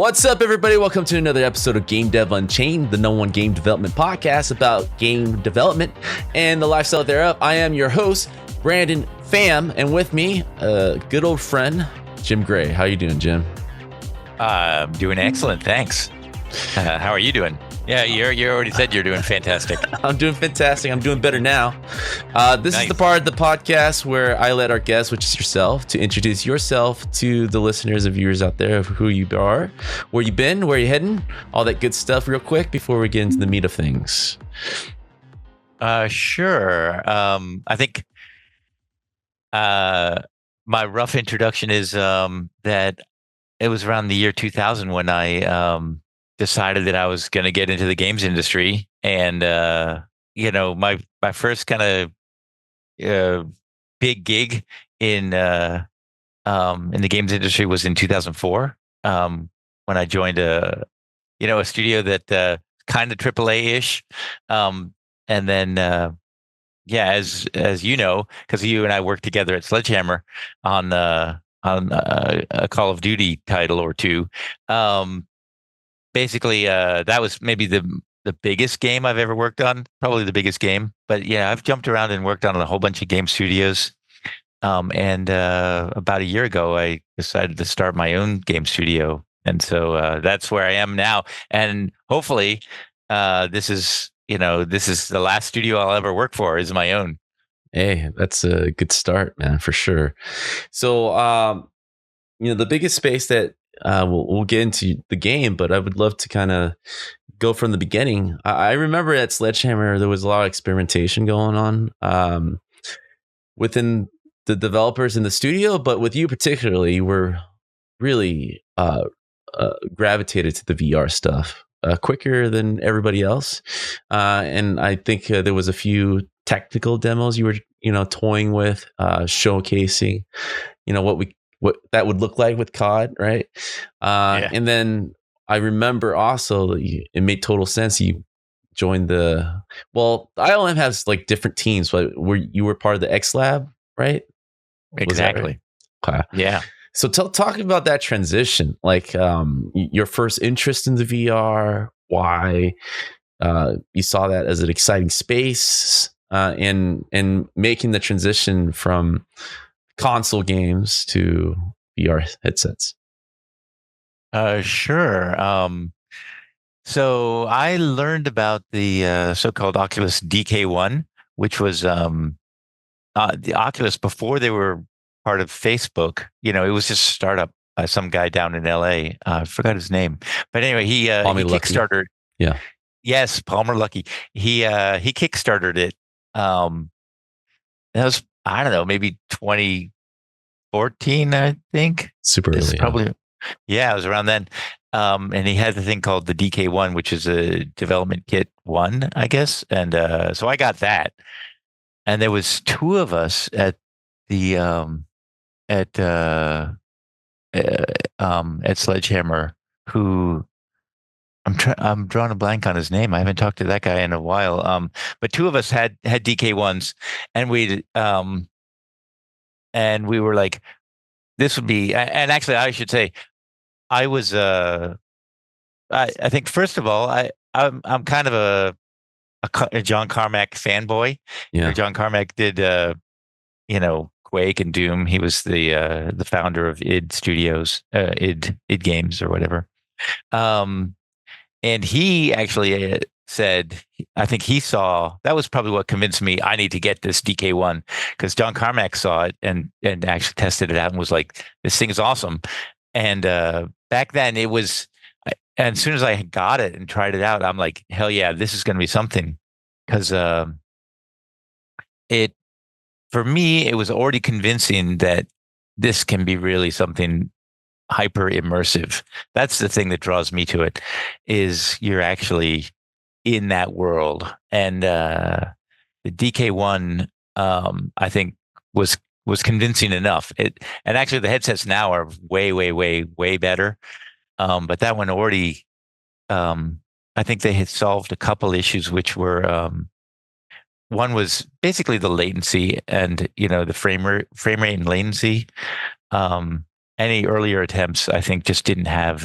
What's up, everybody? Welcome to another episode of Game Dev Unchained, the #1 game development podcast about game development and the lifestyle thereof. I am your host, Brandon Pham, and with me, a good old friend, Jim Gray. How you doing, Jim? I'm doing excellent, thanks. How are you doing? Yeah, you already said you're doing fantastic. I'm doing fantastic. I'm doing better now. This Nice. is the part of the podcast where I let our guest, which is yourself, to introduce yourself to the listeners and viewers out there of who you are, where you've been, where you're heading, all that good stuff real quick before we get into the meat of things. Sure. I think my rough introduction is that it was around the year 2000 when I decided that I was going to get into the games industry, and my first kind of big gig in the games industry was in 2004 when I joined a studio that kind of AAA-ish, and then as you know, because you and I worked together at Sledgehammer on a Call of Duty title or two. Basically, that was maybe the biggest game I've ever worked on, probably the biggest game. But yeah, I've jumped around and worked on a whole bunch of game studios. And about a year ago, I decided to start my own game studio. And so that's where I am now. And hopefully this is the last studio I'll ever work for is my own. Hey, that's a good start, man, for sure. So, the biggest space that we'll get into the game, but I would love to kind of go from the beginning. I remember at Sledgehammer, there was a lot of experimentation going on within the developers in the studio, but with you particularly, you were really gravitated to the VR stuff quicker than everybody else. And I think there was a few technical demos you were, toying with, showcasing, what that would look like with COD, right? Yeah. And then I remember also that it made total sense. You joined ILM has like different teams, but you were part of the ILMxLAB, right? Exactly. Right? Okay. Yeah. So talk about that transition, like your first interest in the VR, why you saw that as an exciting space, and making the transition from console games to VR headsets. Sure. So I learned about the so-called Oculus DK1, which was the Oculus before they were part of Facebook. It was just a startup by some guy down in LA. I forgot his name, but anyway, he kickstarted. Yeah. Yes, Palmer Luckey. He kickstarted it. That was, I don't know, maybe 2014, I think. Super early. Probably, yeah, it was around then. And he had the thing called the DK1, which is a development kit 1, I guess. And so I got that. And there was two of us at the at Sledgehammer who I'm drawing a blank on his name. I haven't talked to that guy in a while. But two of us had DK1s, and we were like, this would be. And actually, I should say, I was. I think first of all, I'm kind of a John Carmack fanboy. Yeah. John Carmack did Quake and Doom. He was the founder of id Studios, id Games or whatever. And he actually said, I think he saw, that was probably what convinced me I need to get this DK1, because John Carmack saw it and actually tested it out and was like, this thing is awesome. And back then it was, and as soon as I got it and tried it out, I'm like, hell yeah, this is going to be something. Because for me, it was already convincing that this can be really something hyper immersive. That's the thing that draws me to it, is you're actually in that world. And the DK1, I think was convincing enough. And actually the headsets now are way, way, way, way better. But that one already, I think they had solved a couple issues, which were, one was basically the latency and, the frame rate and latency. Any earlier attempts, I think, just didn't have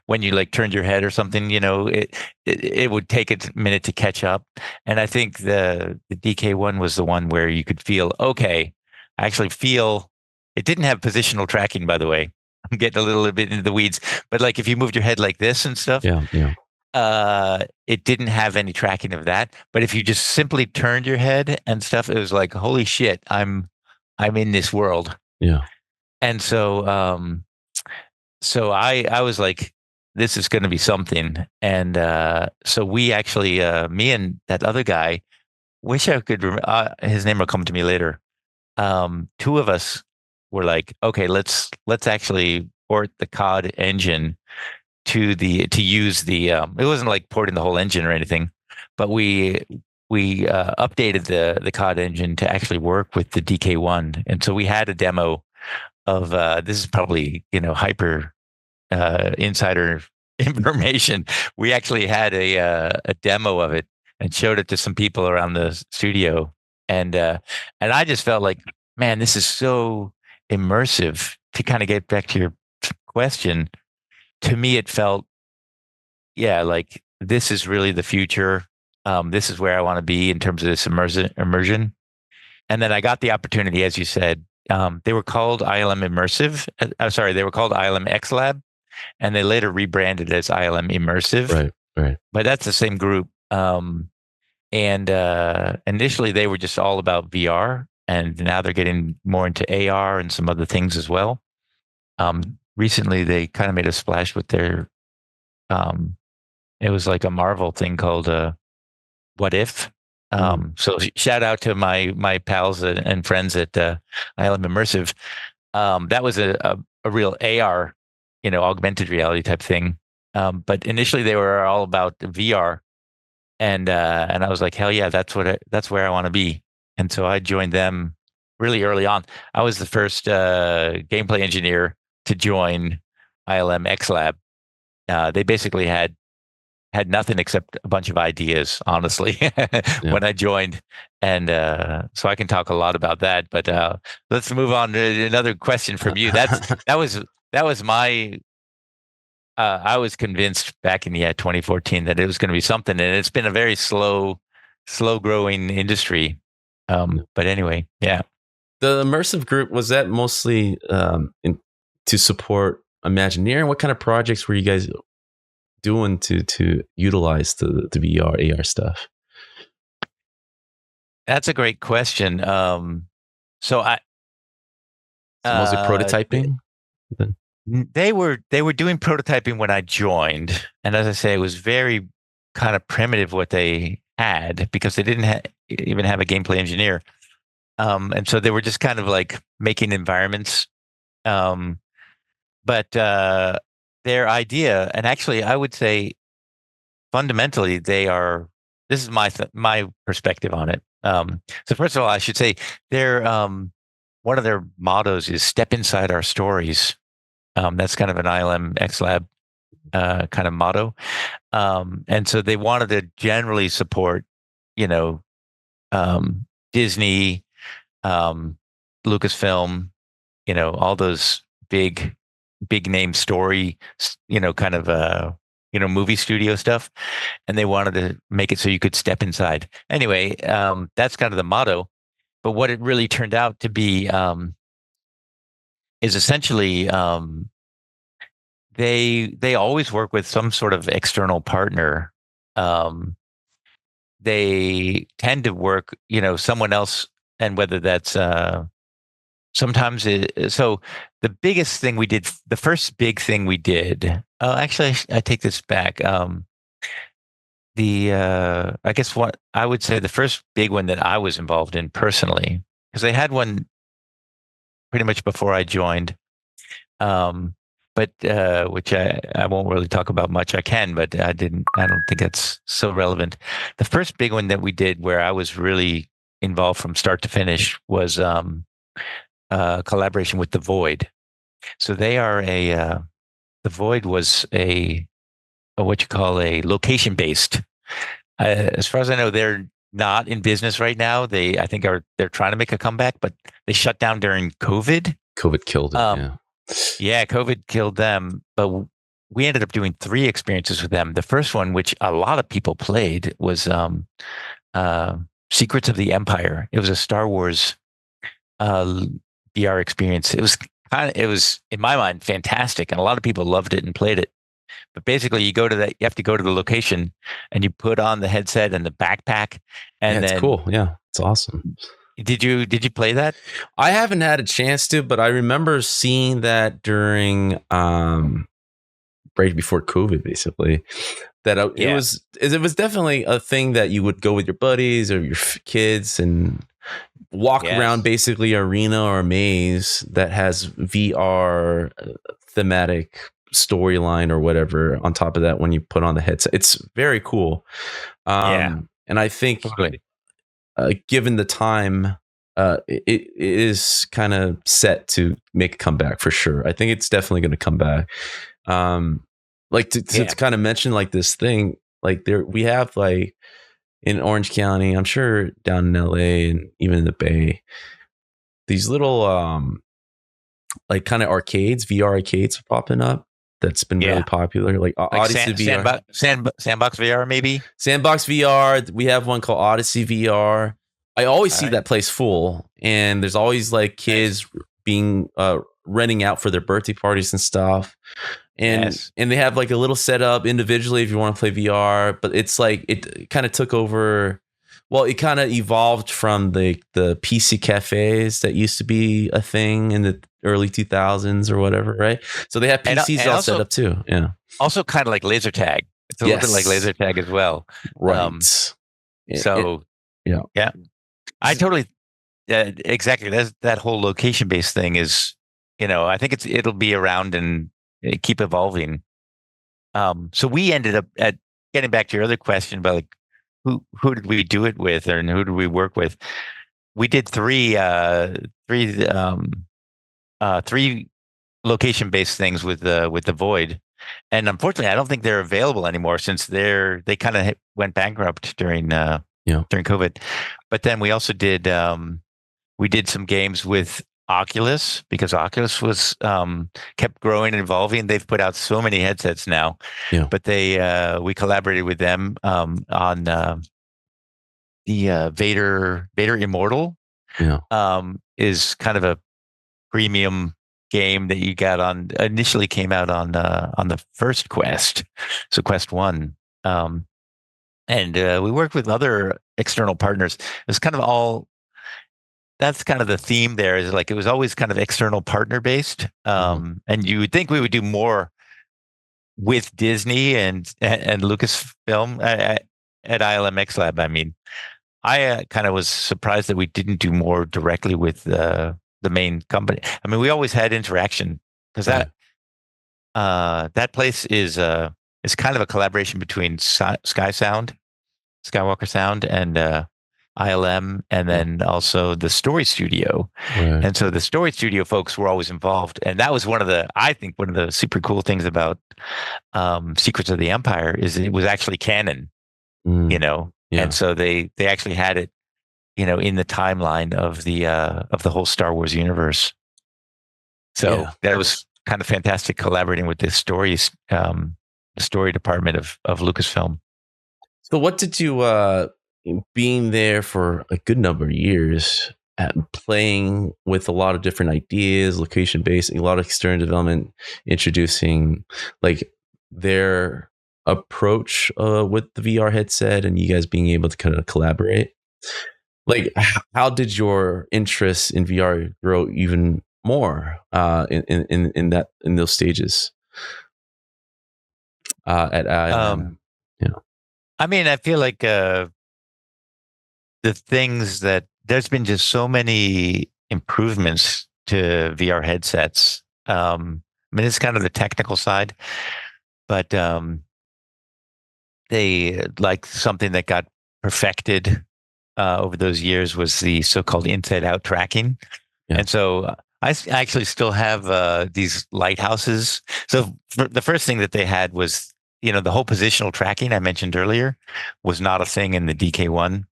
when you like turned your head or something, it would take a minute to catch up. And I think the DK1 was the one where you could feel, okay, I actually feel it didn't have positional tracking, by the way. I'm getting a little bit into the weeds, but like if you moved your head like this and stuff, Yeah. it didn't have any tracking of that. But if you just simply turned your head and stuff, it was like, holy shit, I'm in this world. Yeah. And so I was like, this is going to be something. And so we actually, me and that other guy, wish I could remember, his name will come to me later. Two of us were like, okay, let's actually port the COD engine to use the it wasn't like porting the whole engine or anything, but we updated the COD engine to actually work with the DK1. And so we had a demo of this is probably hyper insider information. We actually had a demo of it and showed it to some people around the studio, and I just felt like, man, this is so immersive. To kind of get back to your question, to me, it felt, yeah, like this is really the future. This is where I want to be in terms of this immersion. And then I got the opportunity, as you said, they were called ILM Immersive. Sorry, they were called ILMxLAB, and they later rebranded as ILM Immersive. Right. But that's the same group. And initially, they were just all about VR, and now they're getting more into AR and some other things as well. Recently, they kind of made a splash with their. It was like a Marvel thing called "What If." So shout out to my pals and friends at ILM Immersive. That was a real AR, augmented reality type thing. But initially, they were all about VR. And I was like, hell yeah, that's where I want to be. And so I joined them really early on. I was the first gameplay engineer to join ILMxLAB. They basically had nothing except a bunch of ideas, honestly, when I joined. And so I can talk a lot about that. But let's move on to another question from you. That was my. I was convinced back in 2014 that it was going to be something, and it's been a very slow growing industry. But anyway, yeah. The immersive group, was that mostly to support Imagineering? What kind of projects were you guys doing to utilize the VR AR stuff? That's a great question. So mostly prototyping. They were doing prototyping when I joined, and as I say, it was very kind of primitive what they had, because they didn't even have a gameplay engineer, and so they were just kind of like making environments. But their idea, and actually, I would say fundamentally, they are. This is my perspective on it. So first of all, I should say their one of their mottos is "Step inside our stories." That's kind of an ILMxLAB kind of motto. And so they wanted to generally support, Disney, Lucasfilm, all those big name story, kind of, movie studio stuff. And they wanted to make it so you could step inside. Anyway, that's kind of the motto. But what it really turned out to be is essentially they always work with some sort of external partner. They tend to work, someone else, and whether that's sometimes so the biggest thing we did, the first big thing we did. Actually, I take this back. I guess what I would say the first big one that I was involved in personally, because they had one pretty much before I joined, but which I won't really talk about much. I can, but I don't think that's so relevant. The first big one that we did, where I was really involved from start to finish, was collaboration with The Void. So they are The Void was what you call a location based. As far as I know, they're not in business right now. I think they're trying to make a comeback, but they shut down during COVID. COVID killed it. Yeah, COVID killed them. But we ended up doing 3 experiences with them. The first one, which a lot of people played, was uh, Secrets of the Empire. It was a Star Wars VR experience. It was in my mind fantastic, and a lot of people loved it and played it. But basically, you have to go to the location, and you put on the headset and the backpack, Yeah, and it's then cool. Yeah, it's awesome. did you play that? I haven't had a chance to, but I remember seeing that during right before COVID, basically. That Yeah. it was definitely a thing that you would go with your buddies or your kids and walk around Yes. basically arena or maze that has VR thematic storyline or whatever on top of that when you put on the headset. It's very cool. Yeah. And I think Totally. given the time, it is kind of set to make a comeback for sure. I think it's definitely going to come back. Like to Yeah. kind of mention like this thing, like there we have like in Orange County, I'm sure down in LA and even in the Bay, these little like kind of arcades, VR arcades popping up. That's been really Yeah. popular, like Like Odyssey VR, Sandbox VR, maybe. Sandbox VR. We have one called Odyssey VR. I always All see right. that place full, and there's always like kids being renting out for their birthday parties and stuff. And they have like a little setup individually if you want to play VR, but it's like it kind of took over. Well, it kind of evolved from the PC cafes that used to be a thing in the early 2000s or whatever, right? So they have PCs And all set up too. Yeah. also kind of like laser tag. It's a little bit like laser tag as well. Right. So yeah. I totally exactly. That whole location based thing is, I think it'll be around and keep evolving. So we ended up at getting back to your other question about like who did we do it with and who did we work with? We did three location based things with the Void, and unfortunately, I don't think they're available anymore since they kind of went bankrupt during COVID. But then we also did we did some games with Oculus because Oculus was kept growing and evolving. They've put out so many headsets now, but we collaborated with them on the Vader Immortal. Is kind of a premium game that you got initially came out on the first Quest, so Quest 1. And we worked with other external partners. It was kind of all. That's kind of the theme there. Is like it was always kind of external partner based, and you would think we would do more with Disney and Lucasfilm at ILMxLAB. I mean, I kind of was surprised that we didn't do more directly with the main company. I mean, we always had interaction because that place is kind of a collaboration between Skywalker Sound, and ILM, and then also the Story Studio. Right. And so the Story Studio folks were always involved, and that was one of the super cool things about Secrets of the Empire is it was actually canon, and so they actually had it, in the timeline of the whole Star Wars universe. So that was kind of fantastic collaborating with the story department of Lucasfilm. So what did you being there for a good number of years and playing with a lot of different ideas, location based, a lot of external development, introducing like their approach with the VR headset and you guys being able to kind of collaborate? Like, how did your interest in VR grow even more in those stages at ILM? I mean, I feel like the things that there's been just so many improvements to VR headsets. I mean, it's kind of the technical side, but they like something that got perfected over those years was the so-called inside-out tracking. And so I actually still have these lighthouses. So the first thing that they had was, the whole positional tracking I mentioned earlier was not a thing in the DK1.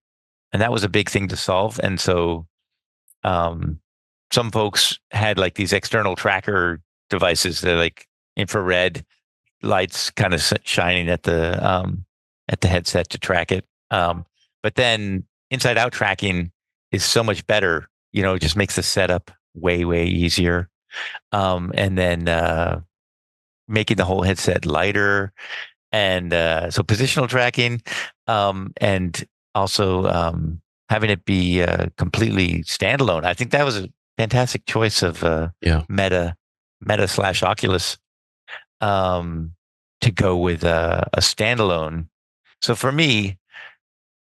And that was a big thing to solve. And so some folks had like these external tracker devices that like infrared lights kind of shining at the headset to track it. But then inside out tracking is so much better. It just makes the setup way, way easier. And then making the whole headset lighter. And so positional tracking, and also having it be completely standalone. I think that was a fantastic choice of Meta / Oculus to go with a standalone. So for me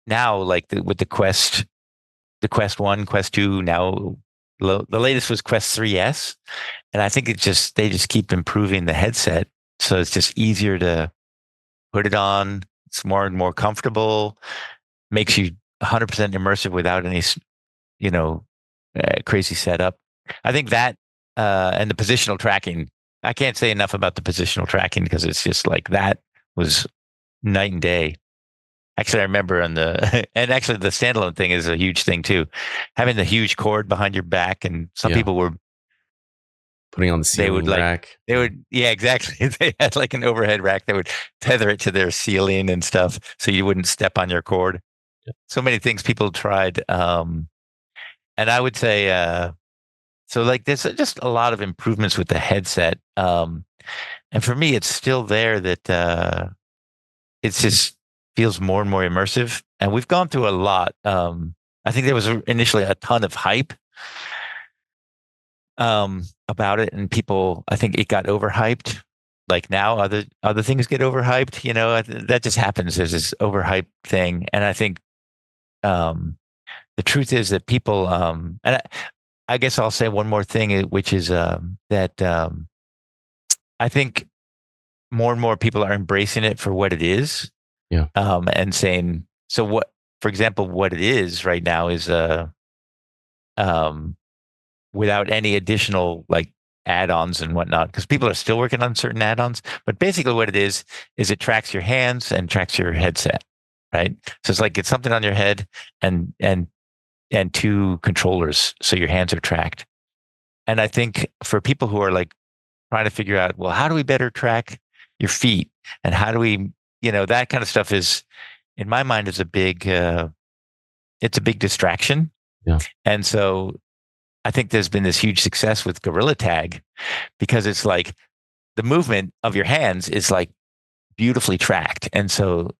now, like with the Quest 1, Quest 2, now the latest was Quest 3S, and I think they just keep improving the headset, so it's just easier to put it on. It's more and more comfortable, makes you 100% immersive without any, crazy setup. I think that, and the positional tracking, I can't say enough about the positional tracking because it's just like that was night and day. Actually, I remember and actually the standalone thing is a huge thing too. Having the huge cord behind your back, and some people were putting on the ceiling rack. Yeah, exactly. They had like an overhead rack that would tether it to their ceiling and stuff, so you wouldn't step on your cord. Yeah. So many things people tried, and I would say, so like there's just a lot of improvements with the headset, and for me, it's still there that it's just feels more and more immersive. And we've gone through a lot. I think there was initially a ton of hype about it, and people, I think it got overhyped. Like now other things get overhyped, that just happens. There's this overhyped thing. And I think the truth is that people, and I guess I'll say one more thing, which is that I think more and more people are embracing it for what it is. Yeah. And saying, so what, for example, what it is right now is without any additional like add-ons and whatnot, because people are still working on certain add-ons. But basically what it is it tracks your hands and tracks your headset, right? So it's like it's something on your head and two controllers, so your hands are tracked. And I think for people who are like trying to figure out, well, how do we better track your feet, and how do we, that kind of stuff is, in my mind, is it's a big distraction. Yeah. And so I think there's been this huge success with Gorilla Tag, because it's like the movement of your hands is like beautifully tracked. And so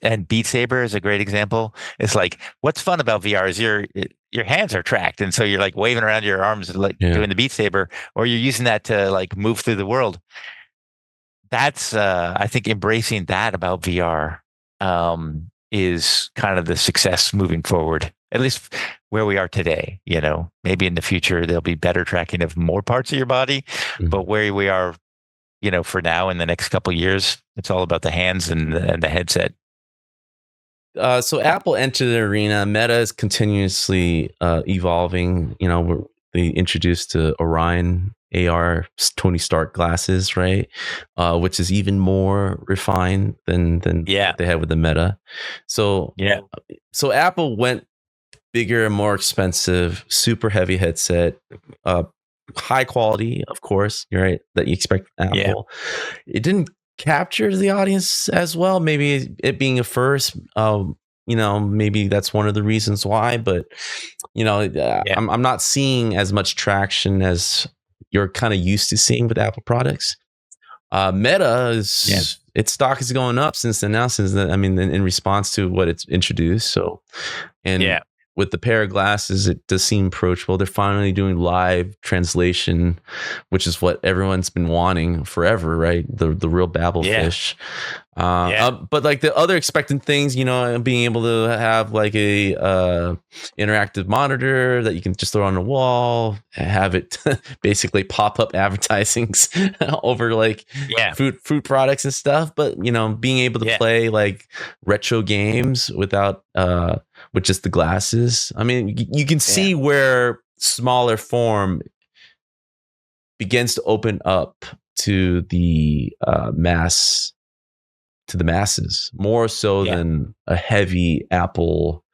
and Beat Saber is a great example. It's like, what's fun about VR is your hands are tracked. And so you're like waving around your arms, like doing the Beat Saber, or you're using that to like move through the world. That's, I think embracing that about VR is kind of the success moving forward, at least where we are today. Maybe in the future, there'll be better tracking of more parts of your body, but where we are, for now, in the next couple of years, it's all about the hands and the headset. So Apple entered the arena. Meta is continuously evolving. They introduced the Orion AR Tony Stark glasses, right? Which is even more refined than what they had with the Meta. So so Apple went bigger and more expensive, super heavy headset, high quality, of course, you're right, that you expect from Apple. It didn't capture the audience as well. Maybe it being a first, maybe that's one of the reasons why. But I'm not seeing as much traction as you're kind of used to seeing with Apple products. Meta is its stock is going up since the announcements. In response to what it's introduced. So, with the pair of glasses, it does seem approachable. They're finally doing live translation, which is what everyone's been wanting forever, right? The real Babelfish. But like the other expectant things, being able to have like a interactive monitor that you can just throw on the wall, have it basically pop up advertisings over like food products and stuff. But being able to play like retro games without with just the glasses. You can see where smaller form begins to open up to the masses more so than a heavy Apple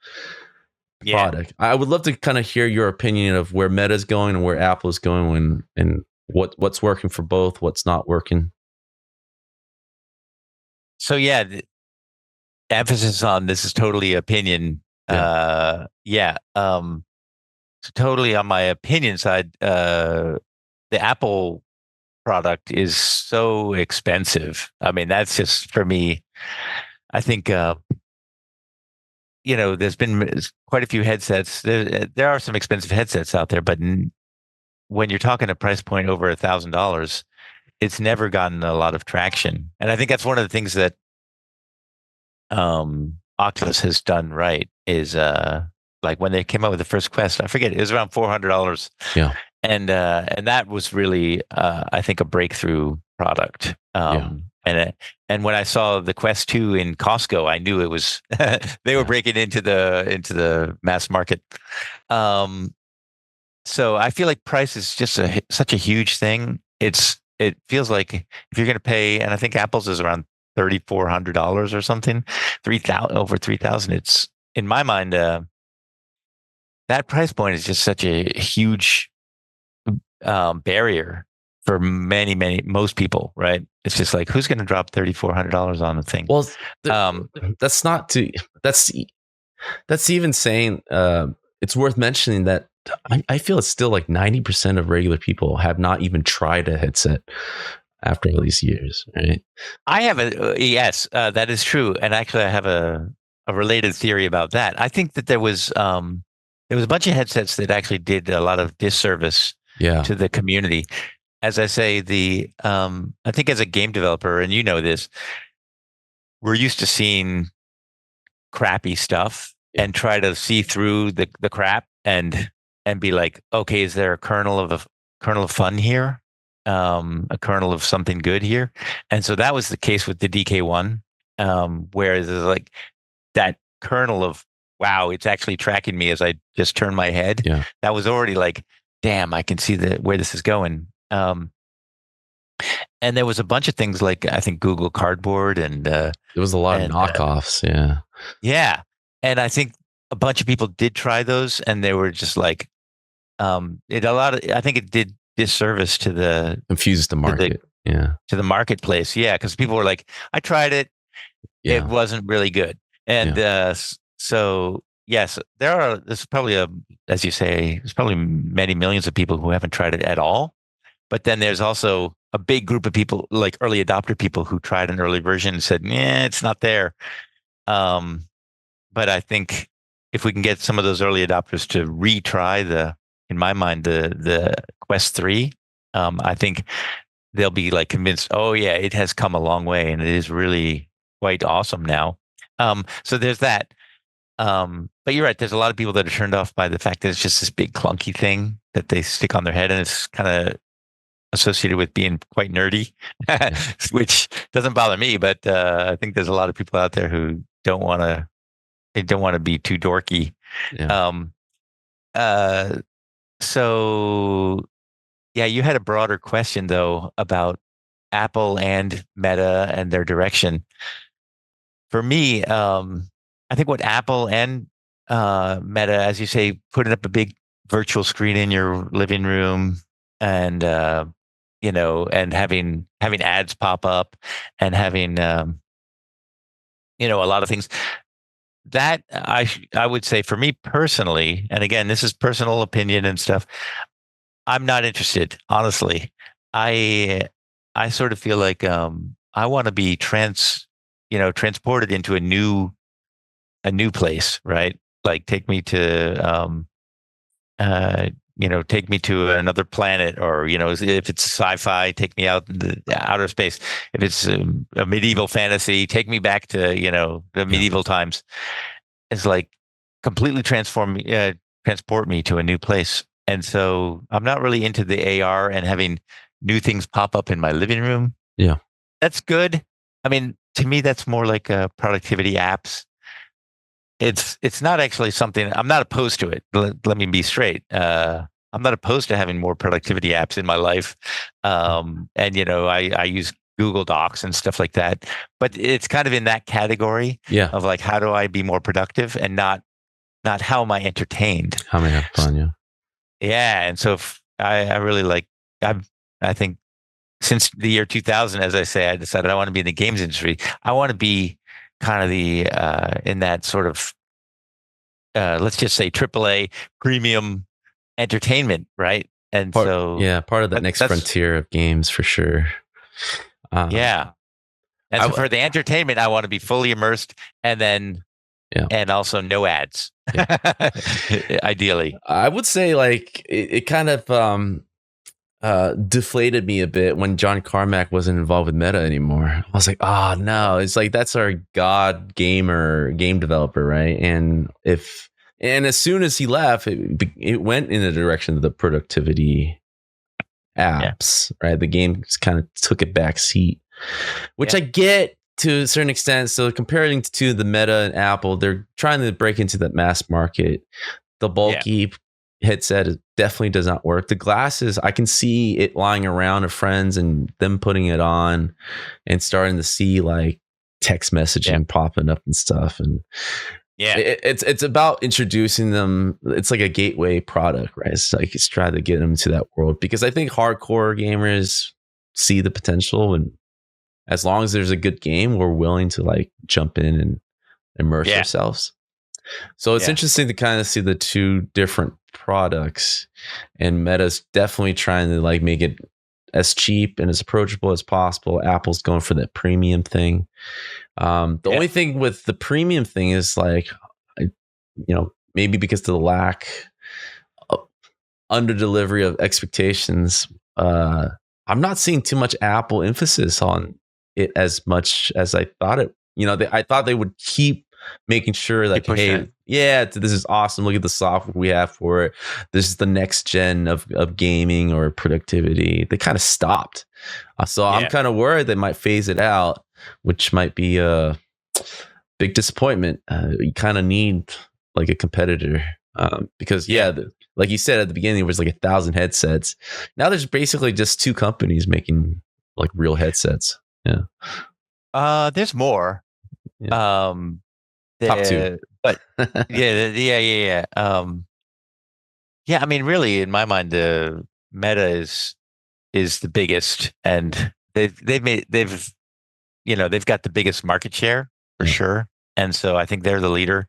product. I would love to kind of hear your opinion of where Meta's going and where Apple is going, and what's working for both, what's not working. So yeah, the emphasis on this is totally opinion. Yeah. So totally on my opinion side, the Apple product is so expensive. I mean, that's just for me. I think there's been quite a few headsets. There are some expensive headsets out there, but when you're talking a price point over $1,000, it's never gotten a lot of traction. And I think that's one of the things that Oculus has done right is like when they came out with the first Quest, I forget, it was around $400. Yeah. And that was really I think a breakthrough product. And when I saw the Quest 2 in Costco, I knew it was they were breaking into the mass market. So I feel like price is just such a huge thing. It feels like if you're going to pay, and I think Apple's is around $3,400 or something, 3,000 over 3,000. It's in my mind that price point is just such a huge barrier for most people, right? It's just like, who's going to drop $3,400 on the thing? Well, that's not to that's even saying it's worth mentioning that I feel it's still like 90% of regular people have not even tried a headset after all these years, right? I have yes, that is true. And actually I have a related theory about that. I think that there was a bunch of headsets that actually did a lot of disservice to the community. As I say, I think as a game developer, and you know this, we're used to seeing crappy stuff and try to see through the crap and be like, okay, is there a kernel of fun here? A kernel of something good here? And so that was the case with the DK1, where there's like that kernel of, wow, it's actually tracking me as I just turn my head. Yeah. That was already like, damn, I can see where this is going. And there was a bunch of things like, I think, Google Cardboard, and there was a lot of knockoffs. Yeah. And I think a bunch of people did try those, and they were just like, I think it did disservice to confused the market. To the marketplace. Yeah. Because people were like, I tried it. Yeah. It wasn't really good. And so, yes, there's probably as you say, there's probably many millions of people who haven't tried it at all. But then there's also a big group of people, like early adopter people, who tried an early version and said, yeah, it's not there. But I think if we can get some of those early adopters to retry in my mind, the Quest 3, I think they'll be like convinced, oh yeah, it has come a long way and it is really quite awesome now. So there's that. But you're right. There's a lot of people that are turned off by the fact that it's just this big clunky thing that they stick on their head, and it's kind of associated with being quite nerdy, which doesn't bother me. But I think there's a lot of people out there who don't want to be too dorky. So yeah, you had a broader question though about Apple and Meta and their direction. For me, I think what Apple and Meta, as you say, putting up a big virtual screen in your living room, and and having ads pop up, and having a lot of things that I would say, for me personally, and again, this is personal opinion and stuff, I'm not interested, honestly. I sort of feel like I want to be transported into a new place, right? Like take me to take me to another planet, or if it's sci-fi, take me out into outer space. If it's a medieval fantasy, take me back to the medieval times. It's like completely transport me to a new place. And so I'm not really into the AR and having new things pop up in my living room. Yeah, that's good. I mean, to me, that's more like productivity apps. It's not actually something I'm not opposed to it. Let me be straight. I'm not opposed to having more productivity apps in my life. And I use Google Docs and stuff like that, but it's kind of in that category of like, how do I be more productive, and not how am I entertained? How am I have fun? Yeah. And so I really like, I think since the year 2000, as I say, I decided I want to be in the games industry. I want to be kind of the in that sort of let's just say AAA premium entertainment, right? And part so part of that next frontier of games for sure. Yeah. And so for the entertainment, I want to be fully immersed, and then and also no ads. Ideally. I would say like it kind of deflated me a bit when John Carmack wasn't involved with Meta anymore. I was like, oh no, it's like that's our god gamer game developer, right? And as soon as he left, it went in the direction of the productivity apps, right? The game kind of took a back seat, which I get to a certain extent. So comparing to the Meta and Apple, they're trying to break into that mass market. The bulky headset definitely does not work. The glasses, I can see it lying around of friends and them putting it on and starting to see like text messaging popping up and stuff. And it's about introducing them. It's like a gateway product, right? It's like it's trying to get them to that world, because I think hardcore gamers see the potential, and as long as there's a good game, we're willing to like jump in and immerse ourselves. So it's interesting to kind of see the two different products, and Meta's definitely trying to like make it as cheap and as approachable as possible. Apple's going for that premium thing. The only thing with the premium thing is like, maybe because of the lack of under delivery of expectations, I'm not seeing too much Apple emphasis on it as much as I thought it. I thought they would keep making sure that, hey, this is awesome. Look at the software we have for it. This is the next gen of gaming or productivity. They kind of stopped. So I'm kind of worried they might phase it out, which might be a big disappointment. You kind of need like a competitor because, like you said at the beginning, it was like 1,000 headsets. Now there's basically just 2 companies making like real headsets. There's more. Top 2, but yeah. I mean, really, in my mind, the Meta is the biggest, and they've got the biggest market share for sure, and so I think they're the leader.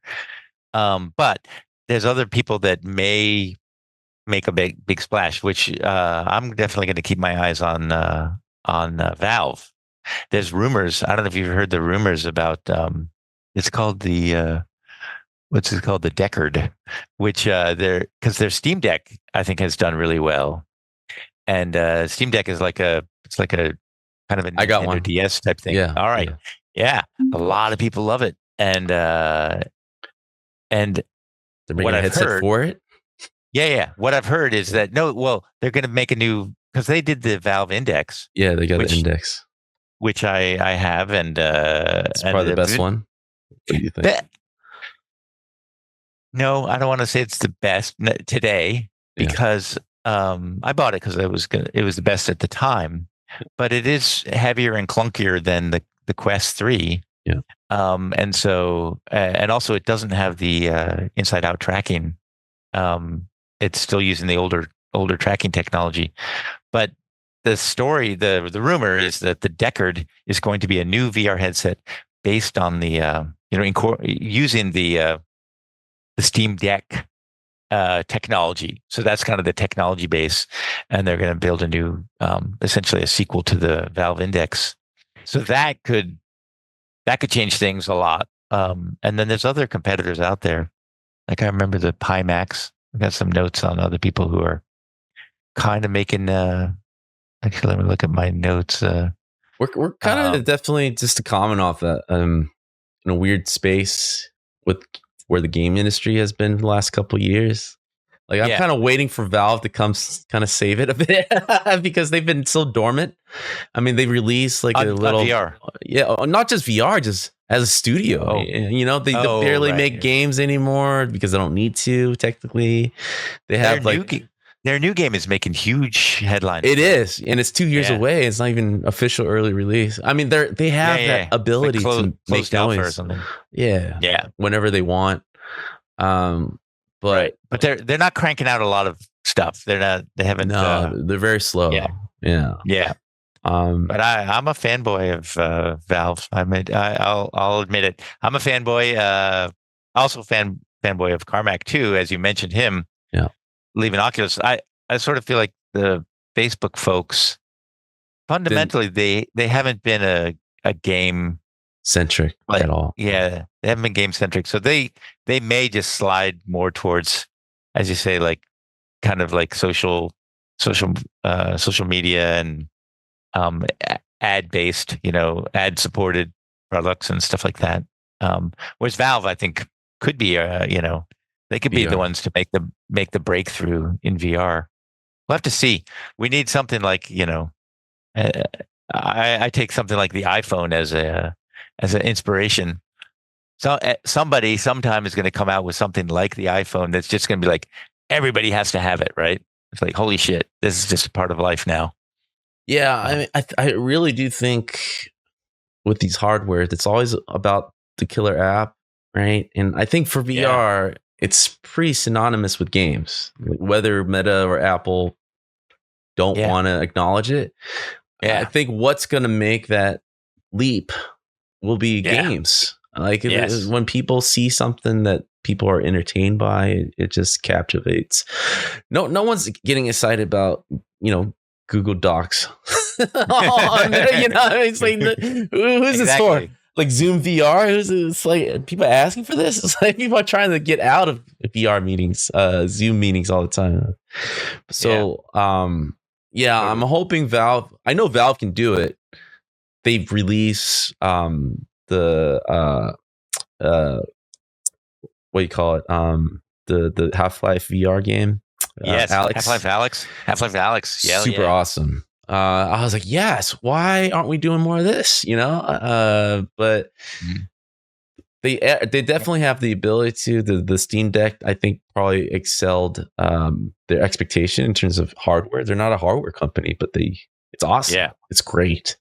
But there's other people that may make a big splash, which I'm definitely going to keep my eyes on Valve. There's rumors. I don't know if you've heard the rumors about. It's called the what's it called? The Deckard, which their Steam Deck I think has done really well, and Steam Deck is like a kind of a Nintendo DS type thing. Yeah. All right. Yeah. A lot of people love it, and they're making a headset for it. Yeah. What I've heard is that they're going to make a new, because they did the Valve Index. Yeah, they got the Index, which I have, and it's probably the best one. What do you think? No, I don't want to say it's the best today, because I bought it because it was the best at the time, but it is heavier and clunkier than the Quest 3. Yeah. And so and also it doesn't have the inside out tracking. It's still using the older tracking technology, but the story, the rumor is that the Deckard is going to be a new VR headset based on the using the Steam Deck technology. So that's kind of the technology base, and they're going to build a new, essentially a sequel to the Valve Index. So that could change things a lot. And then there's other competitors out there. Like I remember the Pimax. I got some notes on other people who are kind of making. Actually, let me look at my notes. We're kind of definitely, just to comment off that, in a weird space with where the game industry has been the last couple of years. Like I'm kind of waiting for Valve to come kind of save it a bit because they've been so dormant. I mean, they released like a little VR. Yeah, not just VR, just as a studio. They barely make games anymore because they don't need to. Technically, they have their new game is making huge headlines. It is, and it's 2 years away. It's not even official early release. I mean, they have that ability to make noise or something. Yeah, whenever they want. But they're not cranking out a lot of stuff. They're not. They haven't. No, they're very slow. Yeah. But I'm a fanboy of Valve. I'll admit it. I'm a fanboy. Also fanboy of Carmack too, as you mentioned him. Yeah. Leaving Oculus. I sort of feel like the Facebook folks fundamentally they haven't been a game centric at all. Yeah, they haven't been game centric. So they may just slide more towards, as you say, like kind of like social media and ad based, ad supported products and stuff like that. Whereas Valve, I think, could be, they could be the ones to make the breakthrough in VR. We'll have to see. We need something like, I take something like the iPhone as an inspiration. So somebody sometime is going to come out with something like the iPhone that's just going to be like, everybody has to have it, right? It's like, holy shit, this is just a part of life now. Yeah, I mean, I really do think with these hardware, it's always about the killer app, right? And I think for VR, it's pretty synonymous with games, whether Meta or Apple don't want to acknowledge it. Yeah. I think what's going to make that leap will be games. Like when people see something that people are entertained by, it just captivates. No one's getting excited about, Google Docs. It's like, who's this for? Like Zoom VR? It's like people asking for this? It's like people are trying to get out of VR meetings, Zoom meetings all the time. So, I'm hoping Valve. I know Valve can do it. They've released the what do you call it? The Half-Life VR game. Yes, Alex. Half-Life Alex. Yeah, super awesome. I was like, yes. Why aren't we doing more of this? But they definitely have the ability to. The Steam Deck, I think, probably excelled their expectation in terms of hardware. They're not a hardware company, but it's awesome. Yeah, it's great.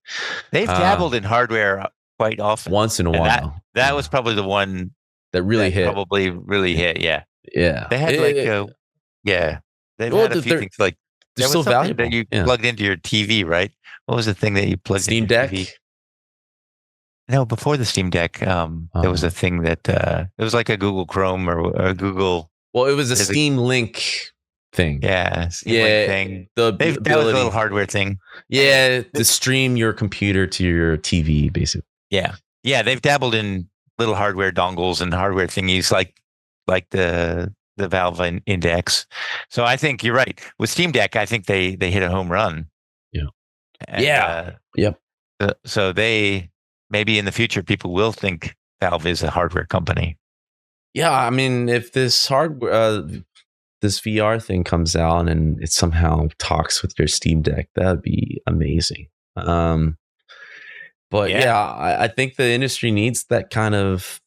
They've dabbled in hardware quite often, once in a while. That was probably the one that really hit. Probably really hit. Yeah. They had they've had a few things like they're still valuable that you plugged into your TV, right? What was the thing that you plugged Steam into Deck? TV? No, before the Steam Deck, there was a thing that it was like a Google Chrome or a Google. Well, it was a Steam Link thing. Yeah, Link thing. That was a little hardware thing. Yeah, to stream your computer to your TV, basically. Yeah, they've dabbled in little hardware dongles and hardware thingies like the Valve Index. So I think you're right. With Steam Deck, I think they hit a home run. Yeah. And, yep. So they maybe in the future people will think Valve is a hardware company. Yeah, I mean, if this hardware, this VR thing comes out and it somehow talks with your Steam Deck, that would be amazing. But I think the industry needs that kind of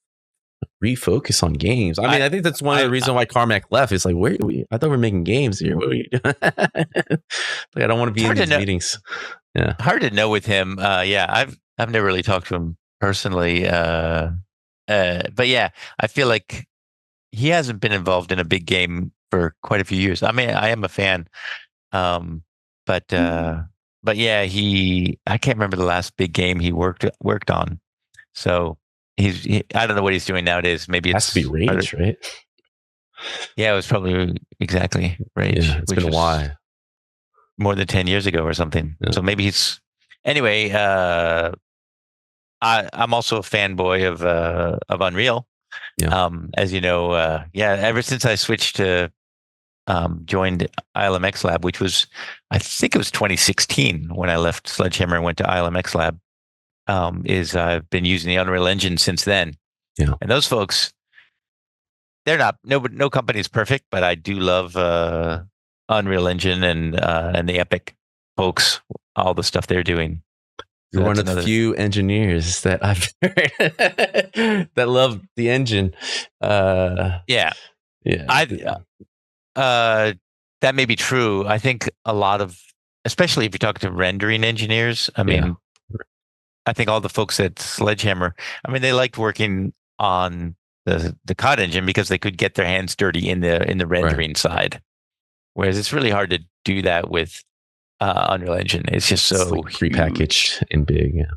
refocus on games. I mean, I think that's one of the reasons why Carmack left. Is like, where are we? I thought we were making games here. What are you doing? Like, I don't want to be in these meetings. Yeah, hard to know with him. I've never really talked to him personally. But yeah, I feel like he hasn't been involved in a big game for quite a few years. I mean, I am a fan, but yeah, I can't remember the last big game he worked on. So I don't know what he's doing nowadays. Maybe it has to be Rage, right? Yeah, it was probably exactly Rage. Yeah, it's been a while, more than 10 years ago or something. Yeah. So maybe he's anyway. I'm also a fanboy of Unreal. Yeah. As you know, ever since I switched to joined ILMxLAB, which was, I think it was 2016 when I left Sledgehammer and went to ILMxLAB, I've been using the Unreal Engine since then. Yeah. And those folks, they're not, no company is perfect, but I do love Unreal Engine and the Epic folks, all the stuff they're doing. You're one of the few engineers that I've heard that love the engine. Yeah. That may be true. I think a lot of, especially if you talk to rendering engineers, I mean, I think all the folks at Sledgehammer, I mean, they liked working on the COD engine because they could get their hands dirty in the rendering side. Whereas it's really hard to do that with Unreal Engine. It's just so like prepackaged and big. Yeah.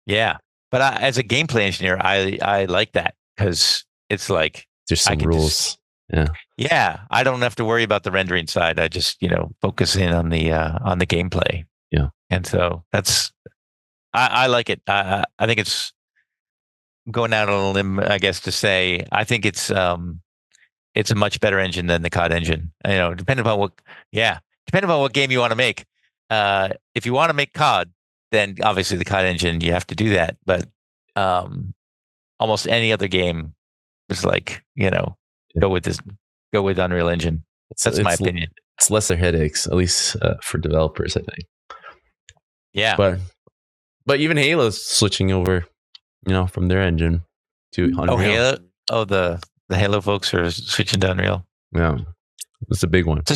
Yeah, but as a gameplay engineer, I like that because it's like There's I some can rules. Yeah. yeah, I don't have to worry about the rendering side. I just focus in on the gameplay. Yeah. And so I like it. I think it's going out on a limb, I guess, to say I think it's a much better engine than the COD engine. Depending on what game you want to make. If you want to make COD, then obviously the COD engine, you have to do that. But almost any other game is like, go with Unreal Engine. That's my opinion. It's lesser headaches, at least for developers, I think. Yeah. But even Halo's switching over, from their engine to Unreal. Oh, Halo. Oh, the Halo folks are switching to Unreal. Yeah. It's a big one. It's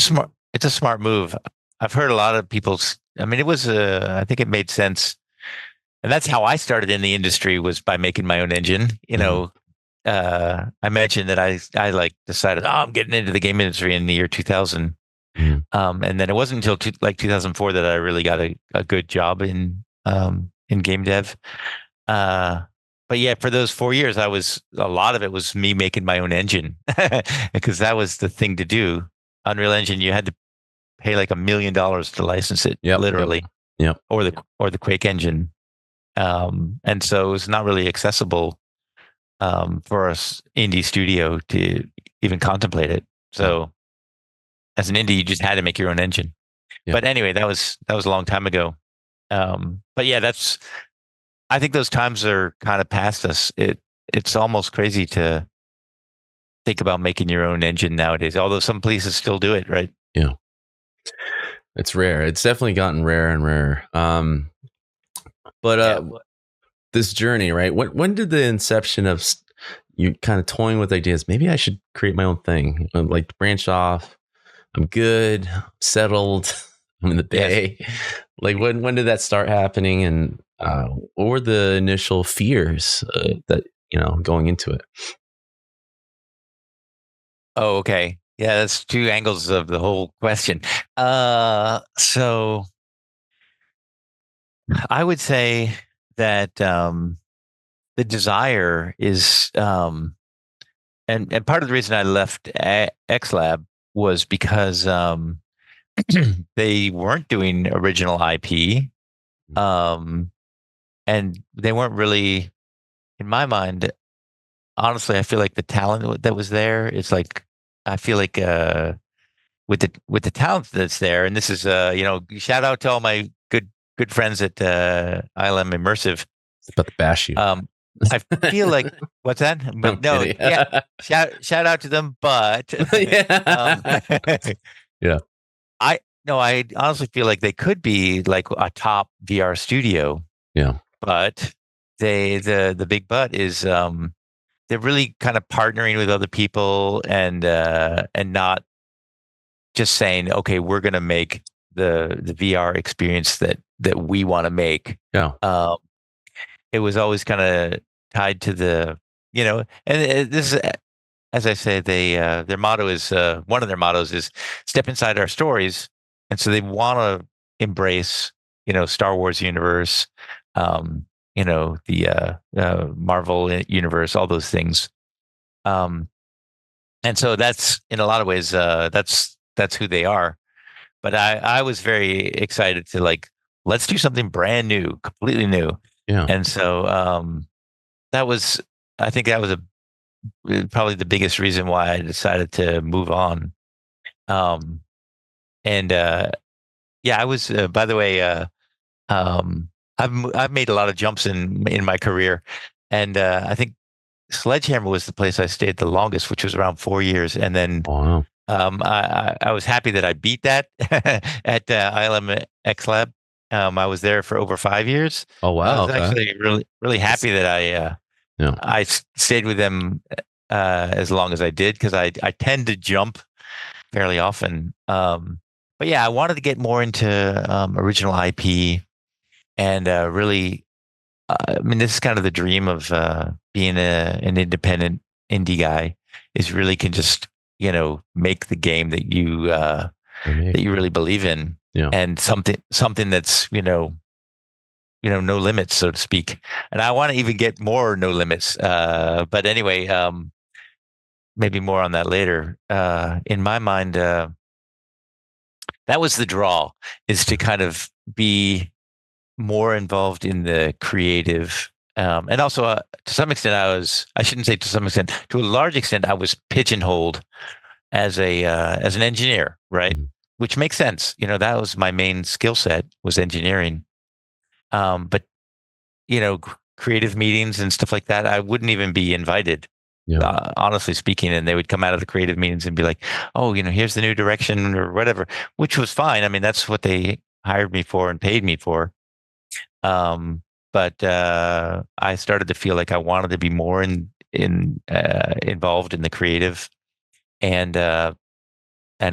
a smart move. I've heard a lot of people. I mean, I think it made sense. And that's how I started in the industry, was by making my own engine. I mentioned that I like decided, I'm getting into the game industry in the year 2000. And then it wasn't until 2004 that I really got a good job in game dev. But yeah, for those 4 years, a lot of it was me making my own engine because that was the thing to do. Unreal Engine, you had to pay like $1 million to license it, literally. Yep. Or the Quake engine. And so it was not really accessible for us indie studio to even contemplate it. So as an indie, you just had to make your own engine. Yeah. But anyway, that was a long time ago. But yeah, I think those times are kind of past us. It's almost crazy to think about making your own engine nowadays, although some places still do it, right? Yeah. It's rare. It's definitely gotten rarer and rarer. But this journey, right? When did the inception of you kind of toying with ideas? Maybe I should create my own thing, like branch off. I'm good, settled. I'm in the Bay. Yes. Like when did that start happening, and what were the initial fears that going into it? Oh, okay. Yeah, that's two angles of the whole question. So I would say that the desire is, and part of the reason I left ILMxLAB was because they weren't doing original IP, and they weren't really, in my mind. Honestly, I feel like the talent that was there, it's like, I feel like with the talent that's there, and this is shout out to all my good friends at ILMxLAB. It's about to bash you. I feel like what's that? No, yeah. Shout out to them, but yeah. I honestly feel like they could be like a top VR studio. Yeah. But the big but is they're really kind of partnering with other people and not just saying, okay, we're going to make the VR experience that we want to make. Yeah. It was always kind of tied to the, and this is, as I say, their motto is, one of their mottos is step inside our stories. And so they want to embrace, Star Wars universe, the Marvel universe, all those things. And so that's, in a lot of ways, that's who they are. But I was very excited to let's do something brand new, completely new. Yeah. And so I think that was probably the biggest reason why I decided to move on. I was, by the way, I've made a lot of jumps in my career, and I think Sledgehammer was the place I stayed the longest, which was around 4 years. And then I was happy that I beat that at ILMxLAB. I was there for over 5 years. Oh wow! I was actually really really happy that I stayed with them as long as I did, because I tend to jump fairly often. But yeah, I wanted to get more into original IP. And really, I mean, this is kind of the dream of being an independent indie guy, is really can just, make the game that you that you really believe in, and something that's no limits, so to speak. And I want to even get more no limits. But anyway, maybe more on that later. In my mind, that was the draw, is to kind of be more involved in the creative. And also, to some extent, I shouldn't say to some extent, to a large extent, I was pigeonholed as an engineer, right? Mm-hmm. Which makes sense. That was my main skill set, was engineering. But creative meetings and stuff like that, I wouldn't even be invited. Honestly speaking, and they would come out of the creative meetings and be like, "Oh, here's the new direction," or whatever, which was fine. I mean, that's what they hired me for and paid me for. But I started to feel like I wanted to be more involved in the creative, and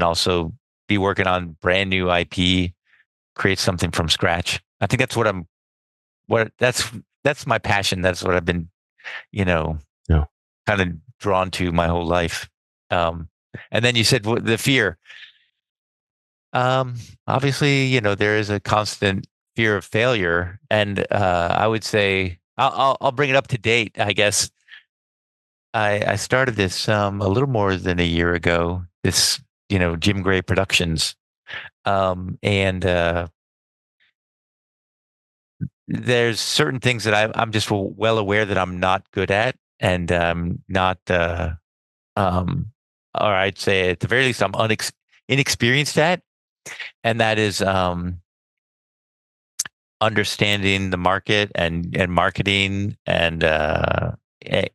also be working on brand new IP, create something from scratch. I think that's my passion. That's what I've been, kind of drawn to my whole life. And then you said the fear. Obviously, there is a constant fear of failure, and I would say I'll bring it up to date. I guess I started this a little more than a year ago. This Jim Gray Productions, and there's certain things that I'm just well aware that I'm not good at, and not, or I'd say at the very least I'm inexperienced at, and that is understanding the market and marketing, and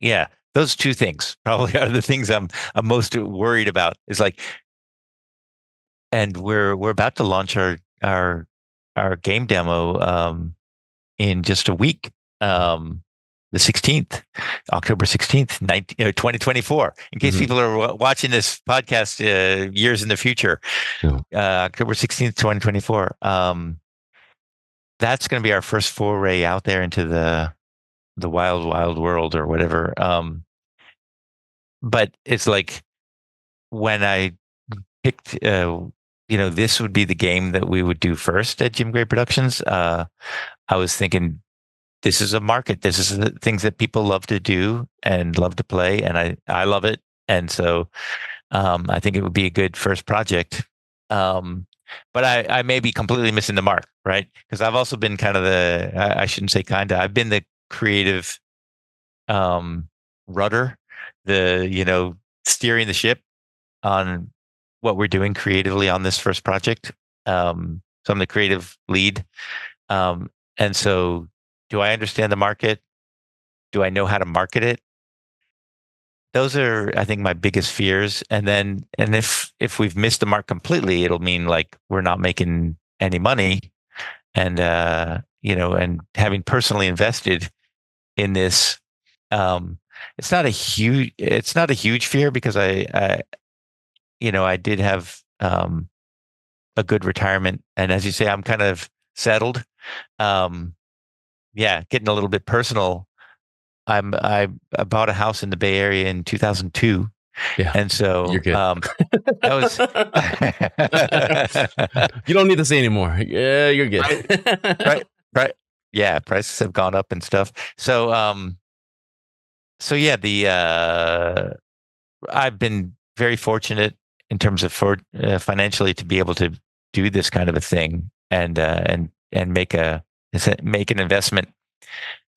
yeah, those two things probably are the things I'm most worried about. Is like, and we're about to launch our game demo in just a week, the 16th, October 16th, 2024. In case people are watching this podcast years in the future, October 16th, 2024. That's going to be our first foray out there into the wild, wild world, or whatever. But it's like, when I picked, this would be the game that we would do first at Jim Gray Productions. I was thinking, this is a market. This is the things that people love to do and love to play, and I love it. And so I think it would be a good first project. But I may be completely missing the mark, right? Because I've also been kind of I shouldn't say kind of, I've been the creative rudder, steering the ship on what we're doing creatively on this first project. So I'm the creative lead. And so, do I understand the market? Do I know how to market it? Those are, I think, my biggest fears. And if we've missed the mark completely, it'll mean like we're not making any money. And and having personally invested in this, it's not a huge fear, because I did have a good retirement, and as you say, I'm kind of settled. Getting a little bit personal, I bought a house in the Bay Area in 2002. Yeah, and so you're good. That was you don't need to say anymore. Yeah, you're good. Right. Yeah, prices have gone up and stuff. So I've been very fortunate in terms of financially to be able to do this kind of a thing, and make an investment.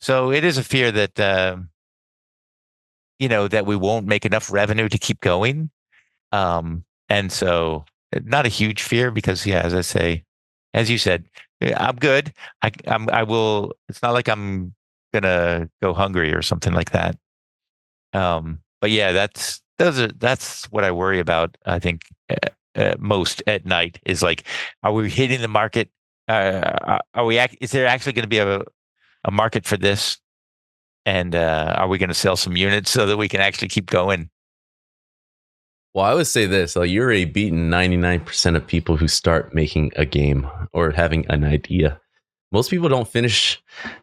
So it is a fear that that we won't make enough revenue to keep going, and so not a huge fear, because as you said, I'm good. I will. It's not like I'm gonna go hungry or something like that. But yeah, that's what I worry about. I think most at night is like, are we hitting the market? Is there actually going to be a market for this? And are we going to sell some units so that we can actually keep going? Well, I would say this: you're already beaten 99% of people who start making a game or having an idea. Most people don't finish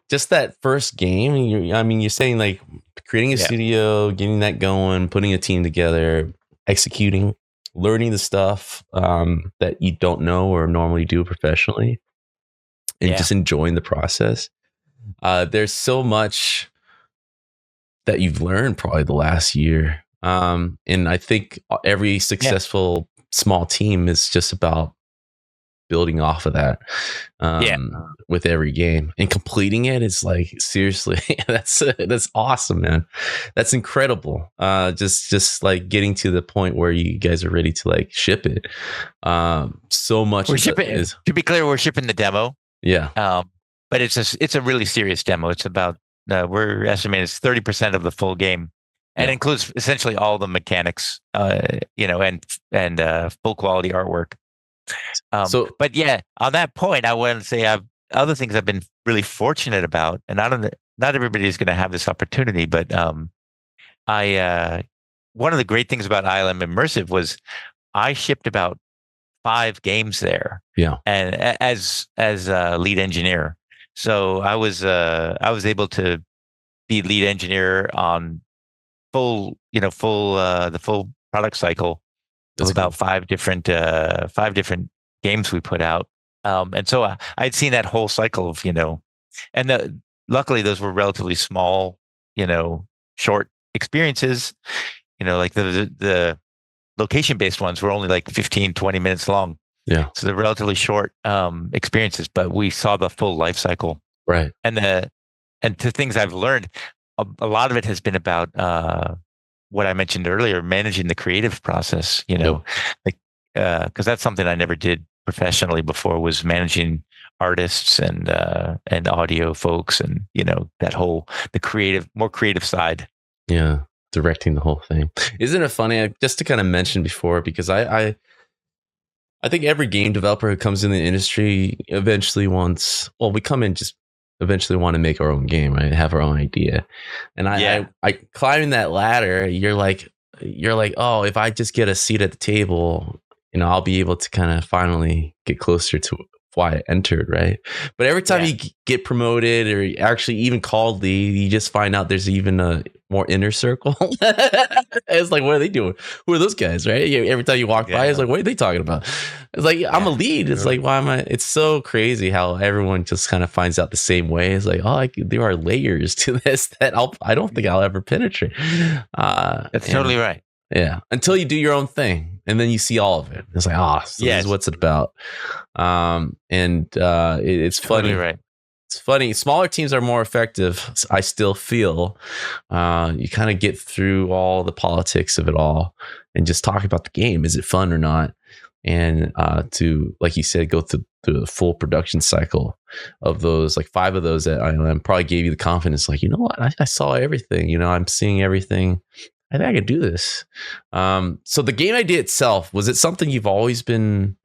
just that first game. You're saying like creating a studio, getting that going, putting a team together, executing. learning the stuff that you don't know or normally do professionally, and just enjoying the process. There's so much that you've learned probably the last year. And I think every successful small team is just about building off of that with every game, and completing it is like, seriously, that's awesome, man. That's incredible. Just like getting to the point where you guys are ready to like ship it. So much we're shipping, to be clear, we're shipping the demo. But it's a really serious demo. It's about we're estimating it's 30% of the full game, and it includes essentially all the mechanics, and full quality artwork. But yeah, on that point, I want to say other things I've been really fortunate about, and not everybody is going to have this opportunity, but one of the great things about ILMxLAB was I shipped about 5 games there, and as a lead engineer. So I was able to be lead engineer on the full product cycle of about 5 different games we put out. And so I'd seen that whole cycle of, and luckily those were relatively small, short experiences, like the location-based ones were only like 15, 20 minutes long. Yeah. So they're relatively short experiences, but we saw the full life cycle. Right. And to things I've learned, a lot of it has been about what I mentioned earlier, managing the creative process, like, because that's something I never did professionally before, was managing artists and audio folks, and the more creative side. Yeah. Directing the whole thing. Isn't it funny? Just to kind of mention before, because I think every game developer who comes in the industry eventually we come in just eventually want to make our own game, right? Have our own idea. And I climbing that ladder, you're like, oh, if I just get a seat at the table, I'll be able to kind of finally get closer to why I entered, right? But every time you get promoted or actually even called lead, you just find out there's even a more inner circle. It's like, what are they doing? Who are those guys, right? Every time you walk by, it's like, what are they talking about? It's like, I'm a lead. It's like, why am I? It's so crazy how everyone just kind of finds out the same way. It's like, oh, there are layers to this that I don't think I'll ever penetrate. That's totally right. Yeah, until you do your own thing, and then you see all of it. It's like, this is what's it about. It's funny, totally right? It's funny. Smaller teams are more effective. I still feel you kind of get through all the politics of it all and just talk about the game. Is it fun or not? And to, like you said, go through the full production cycle of those, like 5 of those that I probably gave you the confidence. Like, you know what? I saw everything. I'm seeing everything. I think I could do this. So the game idea itself, was it something you've always been?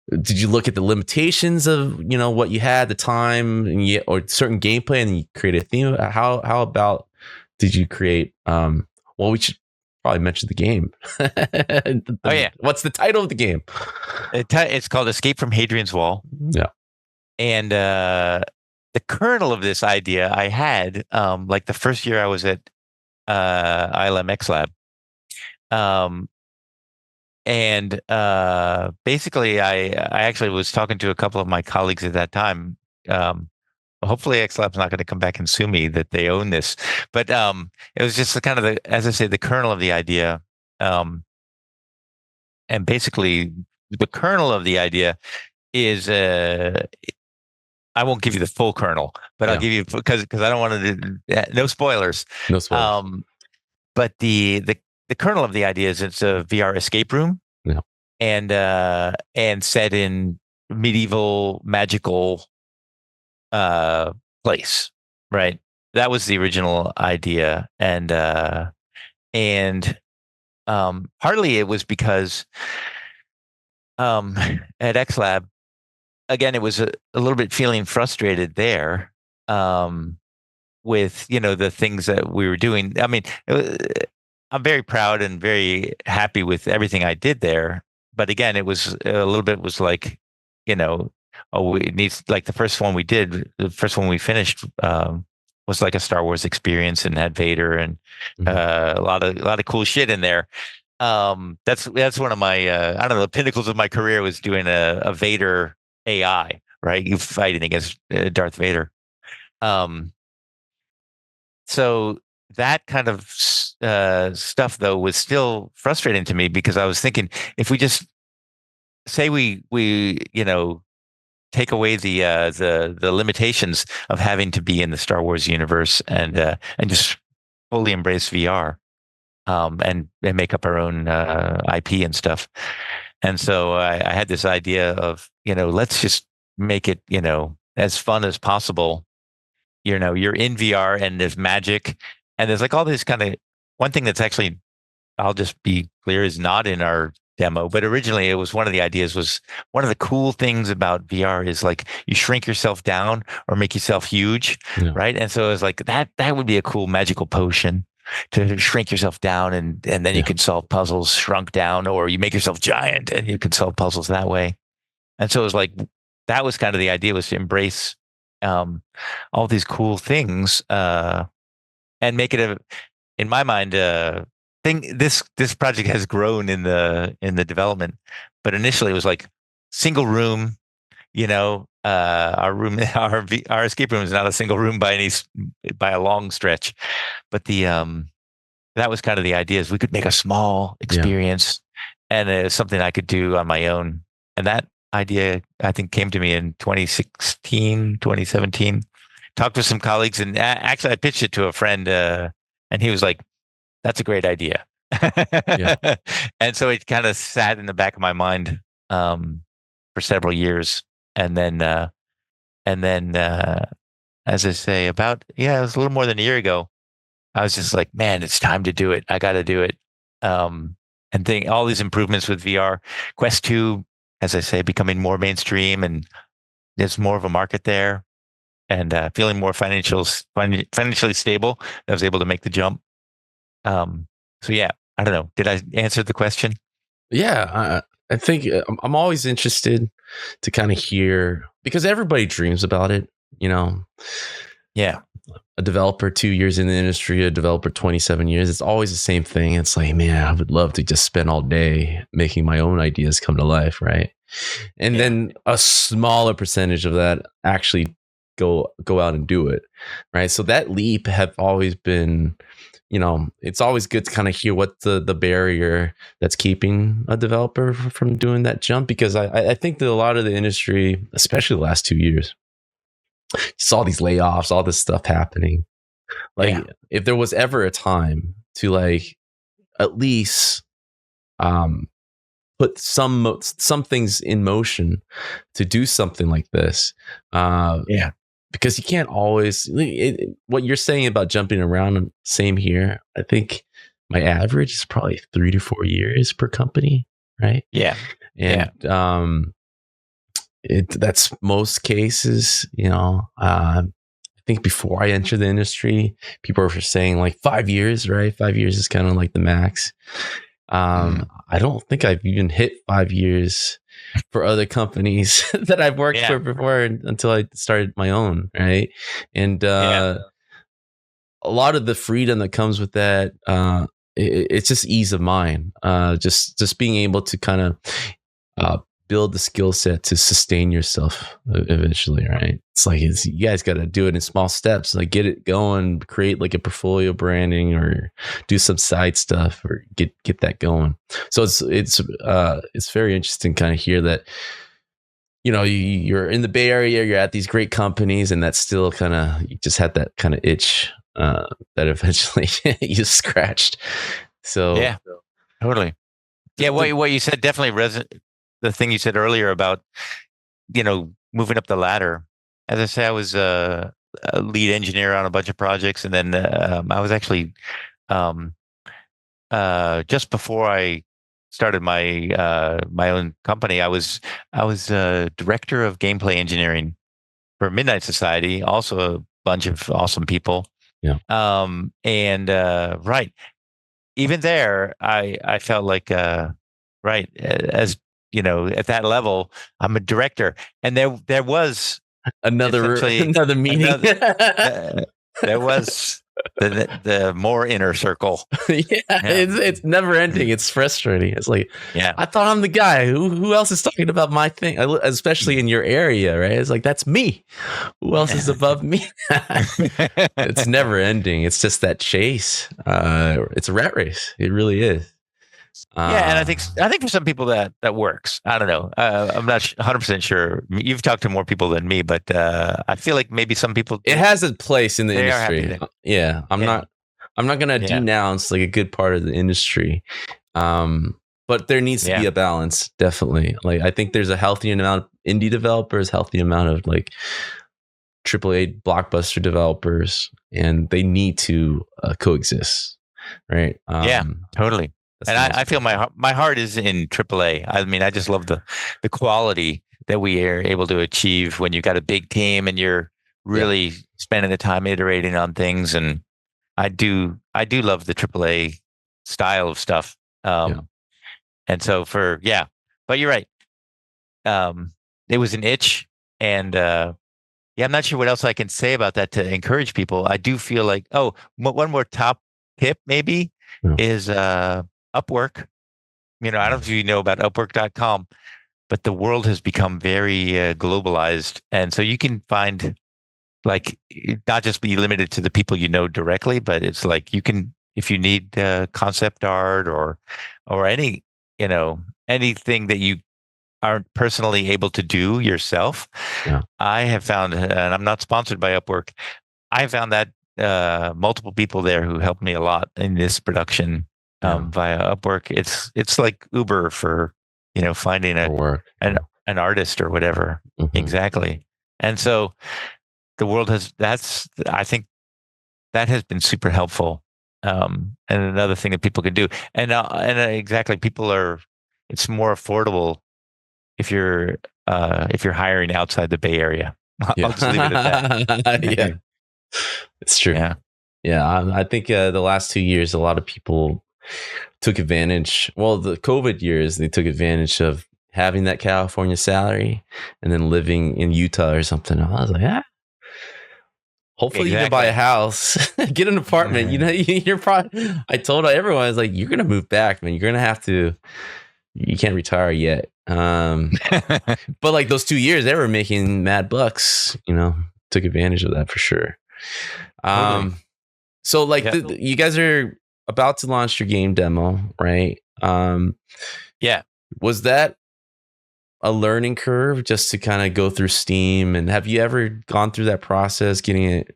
Did you look at the limitations of what you had at the time, or certain gameplay, and you create a theme? How about did you create? We should probably mention the game. What's the title of the game? It's called Escape from Hadrian's Wall. Yeah, and the kernel of this idea I had like the first year I was at ILMxLAB. Basically I actually was talking to a couple of my colleagues at that time. Hopefully XLab's not going to come back and sue me that they own this, but it was just kind of as I say, the kernel of the idea. And basically the kernel of the idea is I won't give you the full kernel, but I'll give you, because I don't want to no spoilers. No spoilers. But the kernel of the idea is it's a VR escape room, and set in medieval magical place, right? That was the original idea, and partly it was because at XLab, again, it was a little bit feeling frustrated there with the things that we were doing. I mean, I'm very proud and very happy with everything I did there, but again, it was a little bit was like, it needs, like the first one we finished was like a Star Wars experience and had Vader and a lot of cool shit in there. That's one of my I don't know, the pinnacles of my career was doing a Vader AI, right? You fighting against Darth Vader. Um, so that kind of stuff though was still frustrating to me because I was thinking if we just say we take away the limitations of having to be in the Star Wars universe and just fully embrace VR and make up our own IP and stuff. And so I had this idea of let's just make it as fun as possible. You're in VR and there's magic and there's like all this kind of one thing that's actually I'll just be clear is not in our demo, but originally it was one of the ideas was one of the cool things about VR is like you shrink yourself down or make yourself huge, Yeah. right? And so it was like that would be a cool magical potion to shrink yourself down and then you can solve puzzles shrunk down, or you make yourself giant and you can solve puzzles that way. And so it was like that was kind of the idea was to embrace all these cool things and make it in my mind thing. This project has grown in the development, but initially it was like single room. Our room, our escape room is not a single room by a long stretch, but that was kind of the idea is we could make a small experience and it's something I could do on my own. And that idea, I think, came to me in 2016, 2017. Talked with some colleagues and actually I pitched it to a friend and he was like, that's a great idea. And so it kind of sat in the back of my mind for several years. And then, as I say, it was a little more than a year ago. I was just like, man, it's time to do it. I got to do it. And think all these improvements with VR, Quest 2, as I say, becoming more mainstream and there's more of a market there and feeling more financially stable. I was able to make the jump. So yeah, I don't know. Did I answer the question? Yeah, I think I'm always interested to kind of hear because everybody dreams about it, Yeah. A developer 2 years in the industry, a developer 27 years. It's always the same thing. It's like, man, I would love to just spend all day making my own ideas come to life, right? And then a smaller percentage of that actually go out and do it, right? So that leap have always been, it's always good to kind of hear what the barrier that's keeping a developer from doing that jump, because I think that a lot of the industry, especially the last 2 years, just all these layoffs, all this stuff happening. Like if there was ever a time to like at least put some things in motion to do something like this, because you can't always what you're saying about jumping around. Same here. I think my average is probably 3 to 4 years per company, right? And that's most cases. I think before I entered the industry, people were saying like 5 years, right? 5 years is kind of like the max. I don't think I've even hit 5 years for other companies that I've worked for before until I started my own, right? And a lot of the freedom that comes with that, it's just ease of mind. Just being able to kind of build the skill set to sustain yourself eventually, right? It's like you guys got to do it in small steps, like get it going, create like a portfolio branding or do some side stuff or get that going. So it's very interesting kind of hear that you're in the Bay Area, you're at these great companies, and that's still kind of you just had that kind of itch that eventually you scratched. So yeah, totally. Yeah, what you said definitely resonates. The thing you said earlier about, moving up the ladder. As I say, I was a lead engineer on a bunch of projects, and then I was actually just before I started my own company, I was director of gameplay engineering for Midnight Society, also a bunch of awesome people. Yeah. And right, even there, I felt like right as at that level, I'm a director, and there was another meeting. there was the more inner circle. Yeah, it's never ending. It's frustrating. It's like, I thought I'm the guy. Who else is talking about my thing? Especially in your area, right? It's like, that's me. Who else is above me? It's never ending. It's just that chase. It's a rat race. It really is. And I think for some people that works. I don't know. I'm not 100% sure. You've talked to more people than me, but I feel like maybe some people. It has a place in the industry. Yeah, I'm not gonna denounce like a good part of the industry, but there needs to be a balance. Definitely. Like, I think there's a healthy amount of indie developers, healthy amount of like AAA blockbuster developers, and they need to coexist, right? Totally. And I feel my heart is in AAA. I mean, I just love the quality that we are able to achieve when you've got a big team and you're really spending the time iterating on things. And I do love the AAA style of stuff. And so but you're right. It was an itch, and I'm not sure what else I can say about that to encourage people. I do feel like, one more top tip maybe is Upwork. I don't know if you know about Upwork.com, but the world has become very globalized. And so you can find, like, not just be limited to the people you know directly, but it's like you can, if you need concept art or any, anything that you aren't personally able to do yourself. I have found, and I'm not sponsored by Upwork, I found that multiple people there who helped me a lot in this production via Upwork. It's like Uber for finding an artist or whatever. Exactly. And so the world I think that has been super helpful. And another thing that people can do, and exactly, it's more affordable if you're hiring outside the Bay Area. I'll just leave it at that. It's true. I think the last 2 years, a lot of people took advantage. Well, the COVID years, they took advantage of having that California salary and then living in Utah or something. I was like, hopefully you can buy a house, get an apartment. You're probably. I told everyone, I was like, you're gonna move back, man. You're gonna have to. You can't retire yet. But like those 2 years, they were making mad bucks. Took advantage of that for sure. So like you guys are about to launch your game demo, right? Was that a learning curve just to kind of go through Steam? And have you ever gone through that process, getting it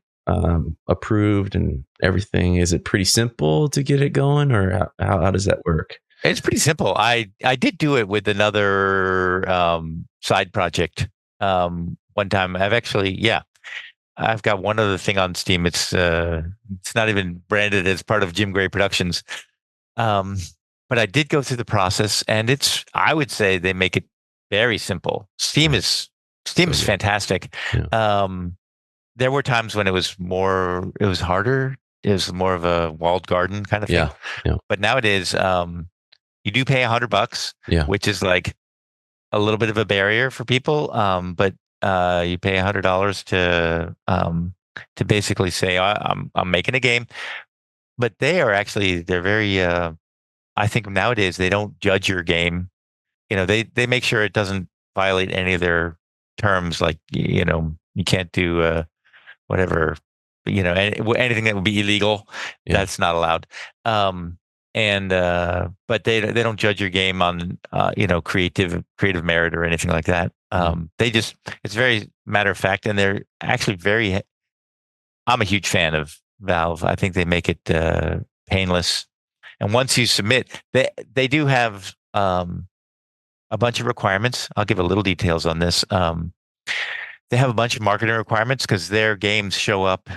approved and everything? Is it pretty simple to get it going, or how does that work? It's pretty simple. I did do it with another side project one time. I've got one other thing on Steam. It's not even branded as part of Jim Gray Productions, but I did go through the process, and I would say they make it very simple. Steam is fantastic. There were times when it was harder. It was more of a walled garden kind of thing. But nowadays, you do pay $100, which is like a little bit of a barrier for people. But you pay $100 to basically say, I'm making a game. But they're very. I think nowadays they don't judge your game. They make sure it doesn't violate any of their terms. Like you can't do whatever. Anything that would be illegal. That's not allowed. But they don't judge your game on creative merit or anything like that. It's very matter of fact, and they're actually I'm a huge fan of Valve. I think they make it painless, and once you submit, they do have a bunch of requirements. I'll give a little details on this. They have a bunch of marketing requirements because their games show up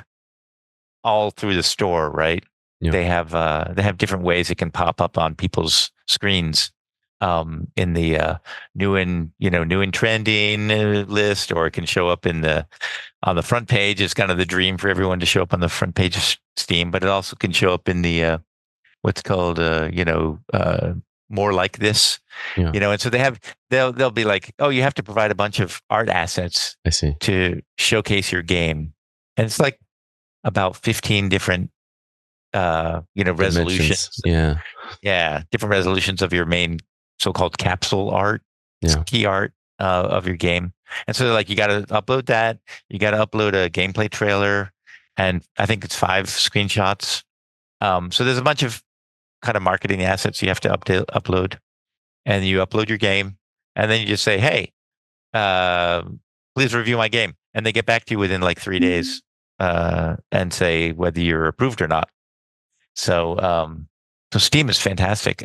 all through the store, right? They have different ways it can pop up on people's screens in the new and trending list, or it can show up on the front page. It's kind of the dream for everyone to show up on the front page of Steam, but it also can show up in the what's called more like this. And so they'll be like, oh, you have to provide a bunch of art assets to showcase your game, and it's like about 15 different resolutions. Yeah. Yeah, different resolutions of your main so-called capsule art, key art of your game. And so like you got to upload that. You got to upload a gameplay trailer, and I think it's 5 screenshots. So there's a bunch of kind of marketing assets you have to upload, and you upload your game, and then you just say, "Hey, please review my game," and they get back to you within like 3 days and say whether you're approved or not. So Steam is fantastic.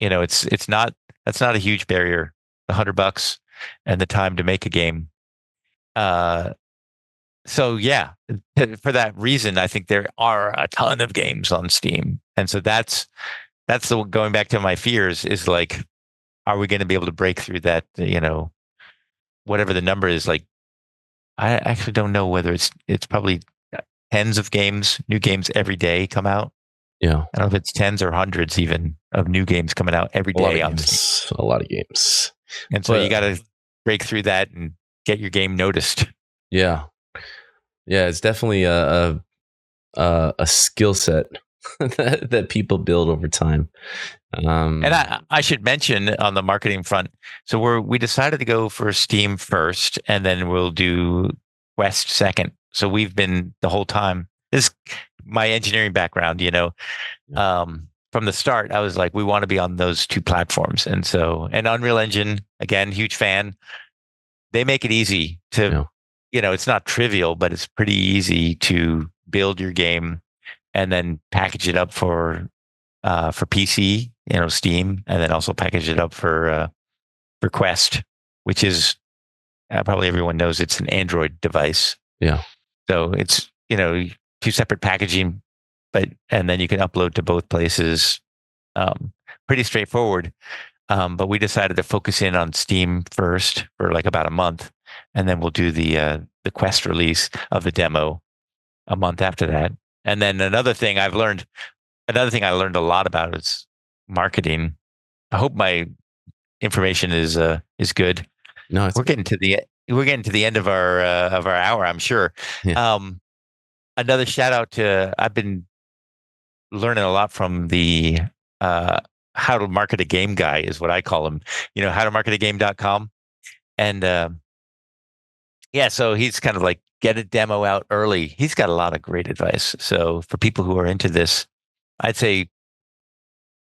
It's not that's not a huge barrier. $100 and the time to make a game. So yeah, for that reason, I think there are a ton of games on Steam, and so that's the going back to my fears is like, are we going to be able to break through that? Whatever the number is, like I actually don't know whether it's probably tens of games, new games every day come out. Yeah. I don't know if it's tens or hundreds even of new games coming out every day on Steam. A lot of games. And so you got to break through that and get your game noticed. Yeah. Yeah, it's definitely a skill set that people build over time. And I should mention on the marketing front, so we decided to go for Steam first, and then we'll do Quest second. So we've been the whole time. This is my engineering background, from the start, I was like, we want to be on those 2 platforms. And Unreal Engine, again, huge fan. They make it easy to, it's not trivial, but it's pretty easy to build your game and then package it up for PC, Steam, and then also package it up for Quest, which is probably everyone knows it's an Android device. Yeah. So it's 2 separate packaging, and then you can upload to both places. Pretty straightforward. But we decided to focus in on Steam first for like about a month, and then we'll do the Quest release of the demo a month after that. And then another thing I learned a lot about is marketing. I hope my information is good. No, we're getting to the end of our hour, I'm sure. Yeah. Another shout out to, I've been learning a lot from the how to market a game guy is what I call him, howtomarketagame.com. And so he's kind of like, get a demo out early. He's got a lot of great advice. So for people who are into this, I'd say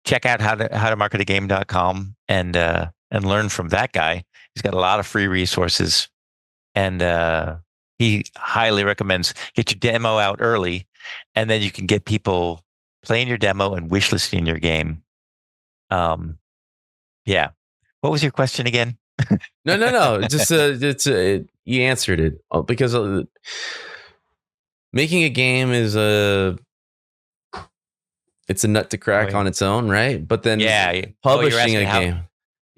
check out howtomarketagame.com and learn from that guy. He's got a lot of free resources, and he highly recommends get your demo out early, and then you can get people playing your demo and wishlisting your game. Yeah. What was your question again? No. Just you answered it because making a game is it's a nut to crack on its own, right? But then publishing a game.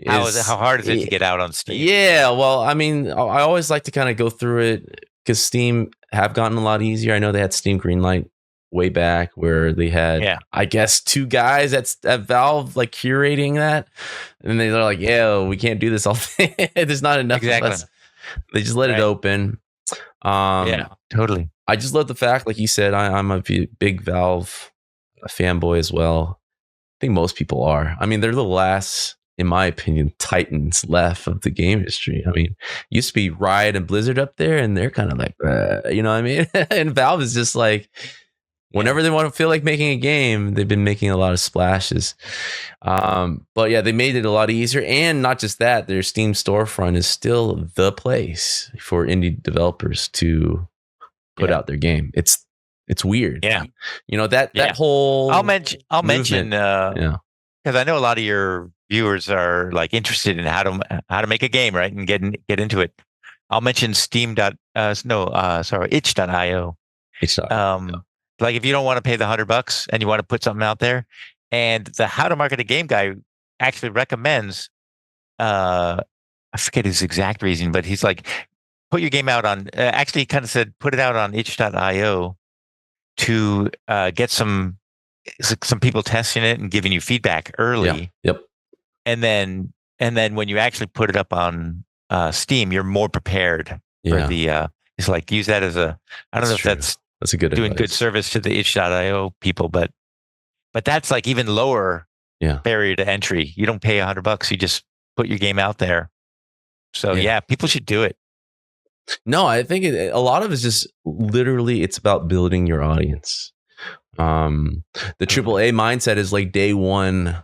How hard is it to get out on Steam? Yeah, well, I mean, I always like to kind of go through it because Steam have gotten a lot easier. I know they had Steam Greenlight way back where they had, I guess, 2 guys at Valve like curating that, and they're like, "Yeah, we can't do this all day. There's not enough of us." They just let it open. Yeah, totally. I just love the fact, like you said, I'm a big Valve fanboy as well. I think most people are. I mean, they're the last, in my opinion, titans left of the game industry. I mean, used to be Riot and Blizzard up there, and they're kind of like, you know what I mean? And Valve is just like, whenever they want to feel like making a game, they've been making a lot of splashes. But yeah, they made it a lot easier. And not just that, their Steam storefront is still the place for indie developers to put out their game. It's weird. Yeah. That whole I'll mention because I know a lot of your viewers are like interested in how to make a game, right? And get into it. I'll mention itch.io. Like if you don't want to pay the $100 and you want to put something out there, and the How to Market a Game guy actually recommends, I forget his exact reason, but he's like, put your game out on, actually he kind of said, put it out on itch.io to get some people testing it and giving you feedback early. Yep. And then when you actually put it up on Steam, you're more prepared for the, it's like, use that as I don't know if that's That's a good doing advice. good service to the itch.io people, but that's like even lower barrier to entry. You don't pay $100. You just put your game out there. So people should do it. No, I think a lot of it's just literally it's about building your audience. The AAA mindset is like day one,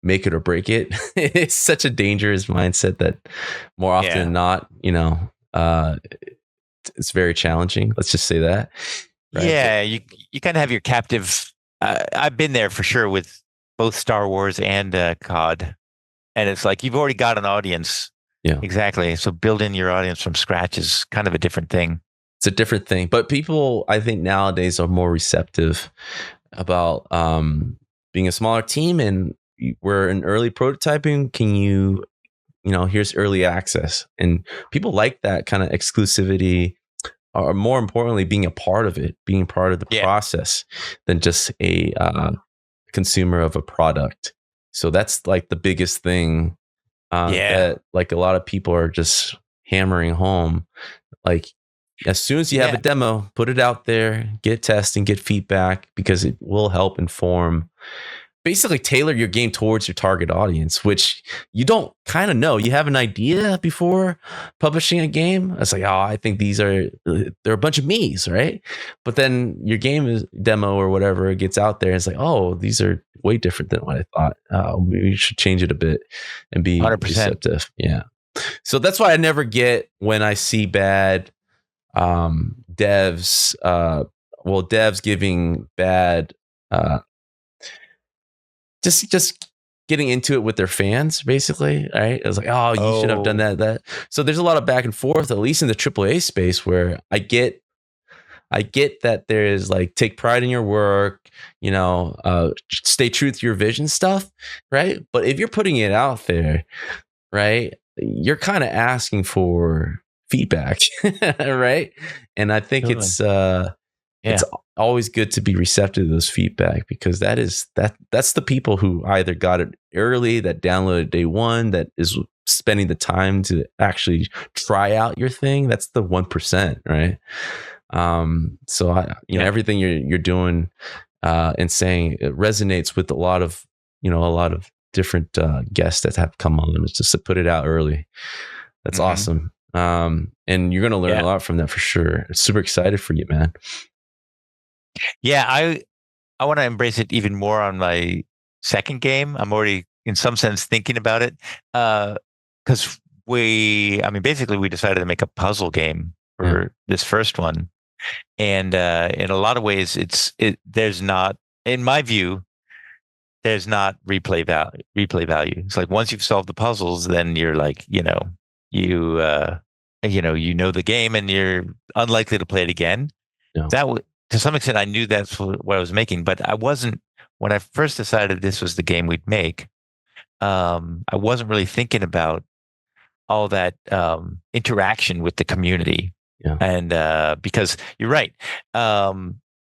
make it or break it. It's such a dangerous mindset that more often than not, it's very challenging. Let's just say that. Right? Yeah, you kind of have your captive. I've been there for sure with both Star Wars and COD, and it's like you've already got an audience. Yeah, exactly. So building your audience from scratch is kind of a different thing. It's a different thing, but people, I think nowadays are more receptive about being a smaller team, and we're in early prototyping. Can you here's early access, and people like that kind of exclusivity, or more importantly, being a part of it, being part of the process than just a consumer of a product. So that's like the biggest thing that like a lot of people are just hammering home. Like as soon as you have a demo, put it out there, get testing, get feedback, because it will help inform, basically tailor your game towards your target audience, which you don't kind of know. You have an idea before publishing a game. It's like, I think they're a bunch of me's, right? But then your game is demo or whatever gets out there. And it's like, these are way different than what I thought. We should change it a bit and be 100%. Receptive. Yeah. So that's why I never get when I see bad devs, devs giving bad, just getting into it with their fans, basically, right? It was like, you should have done that. So there's a lot of back and forth, at least in the AAA space, where I get that there is like, take pride in your work, stay true to your vision stuff, right? But if you're putting it out there, right, you're kind of asking for feedback, right? And I think it's always good to be receptive to those feedback, because that's the people who either got it early, that downloaded day one, that is spending the time to actually try out your thing. That's the 1%, right? So everything you're doing and saying, it resonates with a lot of different guests that have come on. It's just to put it out early. That's awesome. And you're going to learn a lot from that for sure. Super excited for you, man. Yeah, I want to embrace it even more on my second game. I'm already, in some sense, thinking about it, because basically we decided to make a puzzle game for this first one, and in a lot of ways, there's not, in my view, there's not replay value. It's like once you've solved the puzzles, then you're like, you know the game, and you're unlikely to play it again. Yeah. To some extent, I knew that's what I was making, but I wasn't, when I first decided this was the game we'd make, I wasn't really thinking about all that interaction with the community. Yeah. And because you're right.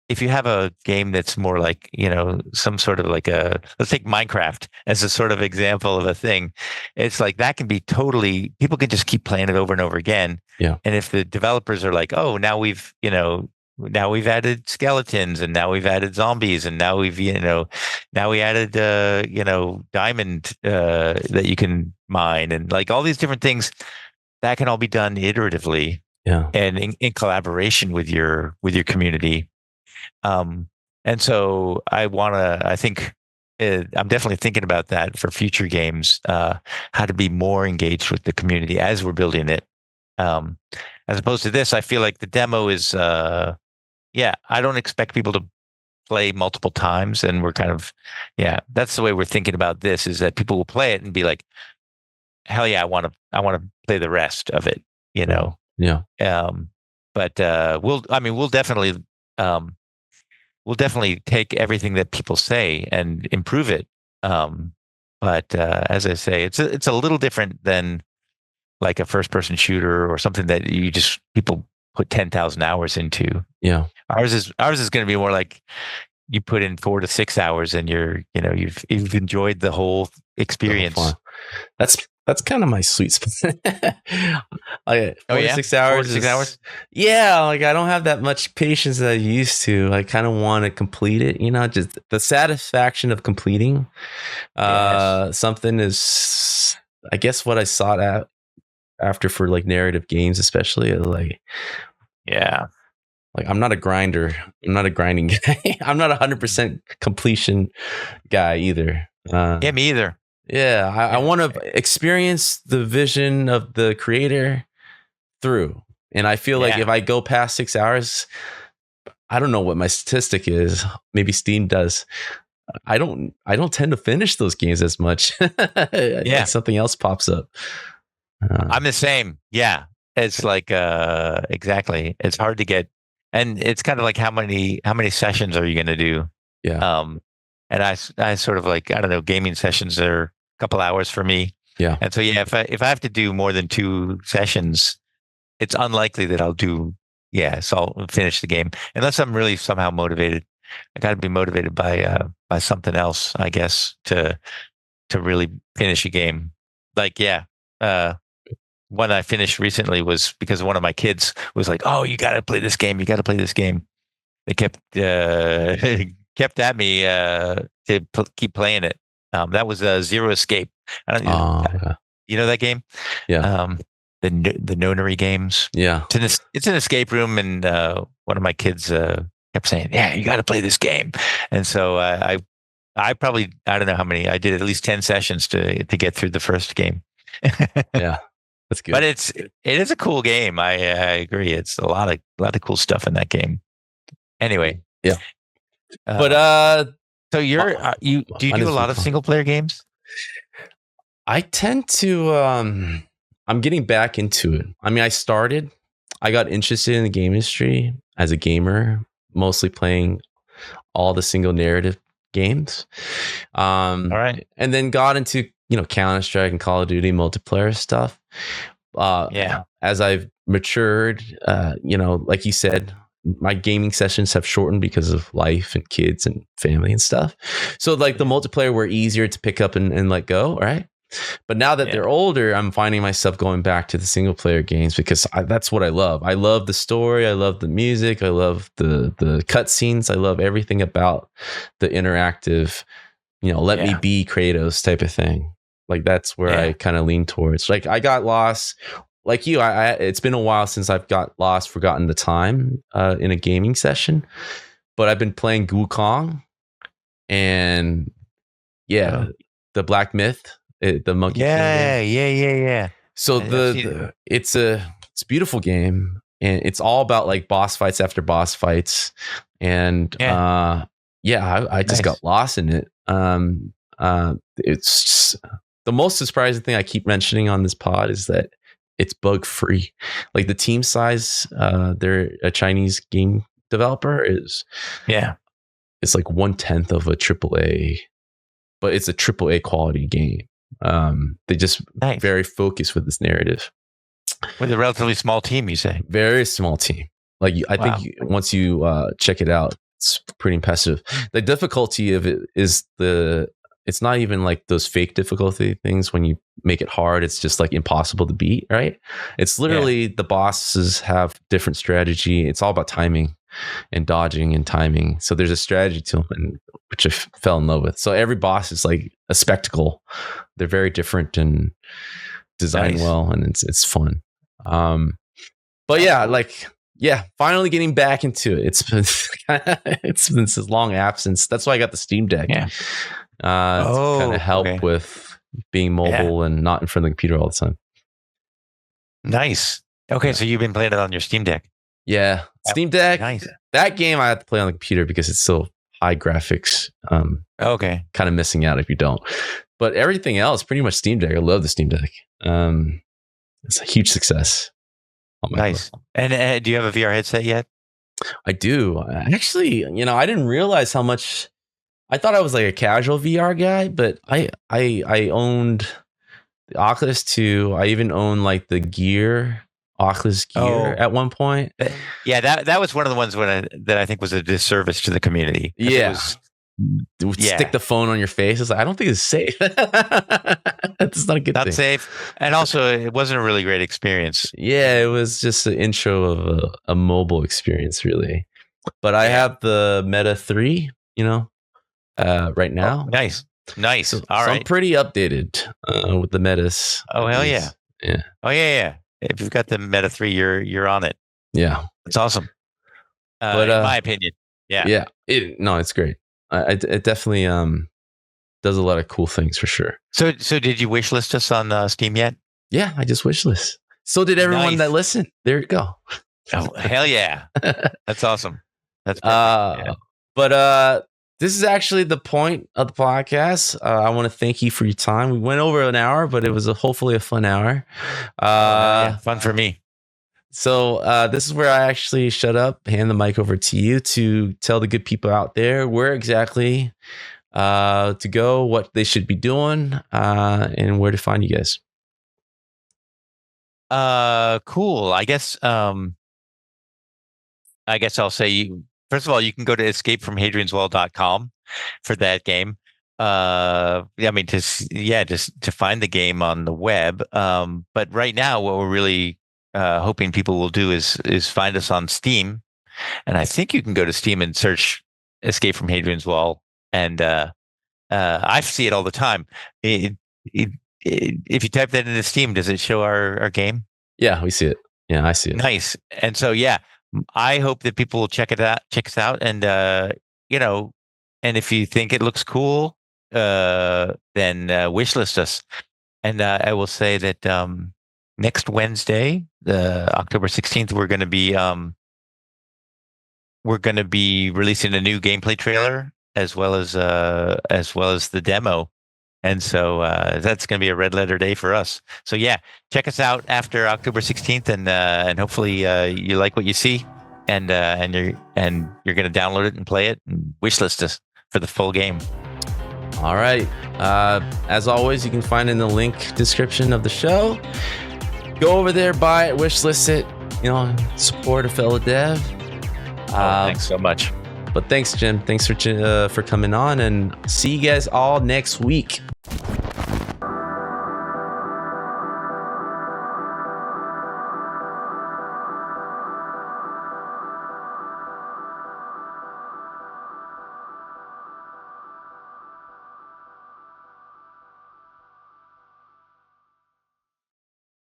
If you have a game that's more like, some sort of like let's take Minecraft as a sort of example of a thing. It's like that can be people can just keep playing it over and over again. Yeah. And if the developers are like, now we've added skeletons, and now we've added zombies, and now we've, now we added, diamond that you can mine, and like all these different things that can all be done iteratively. Yeah. And in collaboration with your community. And so I think I'm definitely thinking about that for future games, how to be more engaged with the community as we're building it. As opposed to this, I feel like the demo is, I don't expect people to play multiple times. And we're kind of, that's the way we're thinking about this, is that people will play it and be like, hell yeah, I want to play the rest of it, Yeah. But we'll definitely take everything that people say and improve it. But as I say, it's a little different than like a first person shooter or something that people put 10,000 hours into. Yeah. Ours is going to be more like you put in 4 to 6 hours and you've enjoyed the whole experience. That's that's kind of my sweet spot. Like 4 to 6 hours. 4 to 6 hours. Yeah, like I don't have that much patience that I used to. I kind of want to complete it, just the satisfaction of completing something is, I guess, what I sought out after for like narrative games, especially. Like, yeah, like I'm not a grinder. I'm not a grinding guy. I'm not 100% completion guy either. Yeah, me either. Yeah, I want to experience the vision of the creator through. And I feel like if I go past 6 hours, I don't know what my statistic is. Maybe Steam does. I don't tend to finish those games as much. Like something else pops up. I'm the same. Yeah. It's like exactly. It's hard to get, and it's kind of like how many sessions are you going to do? Yeah. And I sort of like, I don't know, gaming sessions are a couple hours for me. Yeah. And so if I have to do more than 2 sessions, it's unlikely that I'll do. Yeah, so I'll finish the game unless I'm really somehow motivated. I got to be motivated by something else, I guess, to really finish a game. Like one I finished recently was because one of my kids was like, "Oh, you got to play this game. You got to play this game." They kept kept at me to keep playing it. That was Zero Escape. I don't okay. You know that game? Yeah. The Nonary games. Yeah. It's an escape room, and one of my kids kept saying, "Yeah, you got to play this game." And so I probably, I don't know how many. I did at least 10 sessions to get through the first game. Yeah. That's good. But it is a cool game. I agree. It's a lot of cool stuff in that game. Anyway. Yeah. But so do you do a lot of single player games? I tend to I'm getting back into it. I mean, I got interested in the game industry as a gamer, mostly playing all the single narrative games. All right. And then got into, Counter-Strike and Call of Duty multiplayer stuff. As I've matured, like you said, my gaming sessions have shortened because of life and kids and family and stuff. So like the multiplayer were easier to pick up and let go, right? But now that they're older, I'm finding myself going back to the single player games because that's what I love. I love the story. I love the music. I love the cutscenes. I love everything about the interactive, let me be Kratos type of thing. Like that's where I kind of lean towards. Like I got lost, like you. It's been a while since I've got lost, forgotten the time in a gaming session, but I've been playing Wukong and the Black Myth. The Monkey King game. So it's a beautiful game, and it's all about like boss fights after boss fights, and I just got lost in it. It's the most surprising thing I keep mentioning on this pod is that it's bug free. Like the team size, they're a Chinese game developer it's like 1/10 of a AAA, but it's a AAA quality game. They just very focused with this narrative. With a relatively small team, you say? Very small team. Like I think once you check it out, it's pretty impressive. The difficulty of it is it's not even like those fake difficulty things when you make it hard. It's just like impossible to beat, right? It's literally the bosses have different strategy. It's all about timing and dodging and timing. So there's a strategy to them, which I fell in love with. So every boss is like a spectacle. They're very different and designed well, and it's fun. But finally getting back into it. It's been this long absence. That's why I got the Steam Deck. To kind of help with being mobile and not in front of the computer all the time. Nice. Okay, so you've been playing it on your Steam Deck. Yeah, Steam Deck. Nice. That game I have to play on the computer because it's so high graphics. Kind of missing out if you don't. But everything else, pretty much Steam Deck. I love the Steam Deck. It's a huge success. Nice. And do you have a VR headset yet? I do. Actually, I didn't realize how much. I thought I was like a casual VR guy, but I owned the Oculus 2. I even owned like the Oculus Gear at one point. Yeah, that was one of the ones that I think was a disservice to the community. Yeah. Stick the phone on your face. It's like, I don't think it's safe. That's not a good Not thing. safe. And also, it wasn't a really great experience. Yeah, it was just an intro of a mobile experience, really. But I have the Meta 3, right now. Nice. So All right. I'm pretty updated with the metas. Oh, hell yeah. Yeah. Oh, yeah. If you've got the Meta 3, you're on it. Yeah. It's awesome. But in my opinion. Yeah. Yeah. It's great. It definitely does a lot of cool things for sure. So did you wishlist us on Steam yet? Yeah, I just wishlist. So did everyone that listened. There you go. Oh, hell yeah. That's awesome. That's perfect. But this is actually the point of the podcast. I want to thank you for your time. We went over an hour, but it was hopefully a fun hour. Fun for me. So this is where I actually shut up, hand the mic over to you to tell the good people out there where exactly to go, what they should be doing, and where to find you guys. Cool. I guess I'll say, first of all, you can go to escapefromhadrianswall.com for that game. Just to find the game on the web. But right now, what we're really hoping people will do is find us on Steam. And I think you can go to Steam and search Escape from Hadrian's Wall. And I see it all the time. If you type that into Steam, does it show our game? Yeah, we see it. Yeah, I see it. Nice. And so, I hope that people will check us out. And, and if you think it looks cool, then wishlist us. And I will say that next Wednesday, October 16th, we're going to be releasing a new gameplay trailer as well as the demo. And so that's going to be a red letter day for us. So check us out after October 16th, and hopefully you like what you see, and you're going to download it and play it and wishlist us for the full game. All right. As always, you can find in the link description of the show. Go over there, buy it, wishlist it. Support a fellow dev. Thanks so much. But thanks, Jim. Thanks for coming on, and see you guys all next week.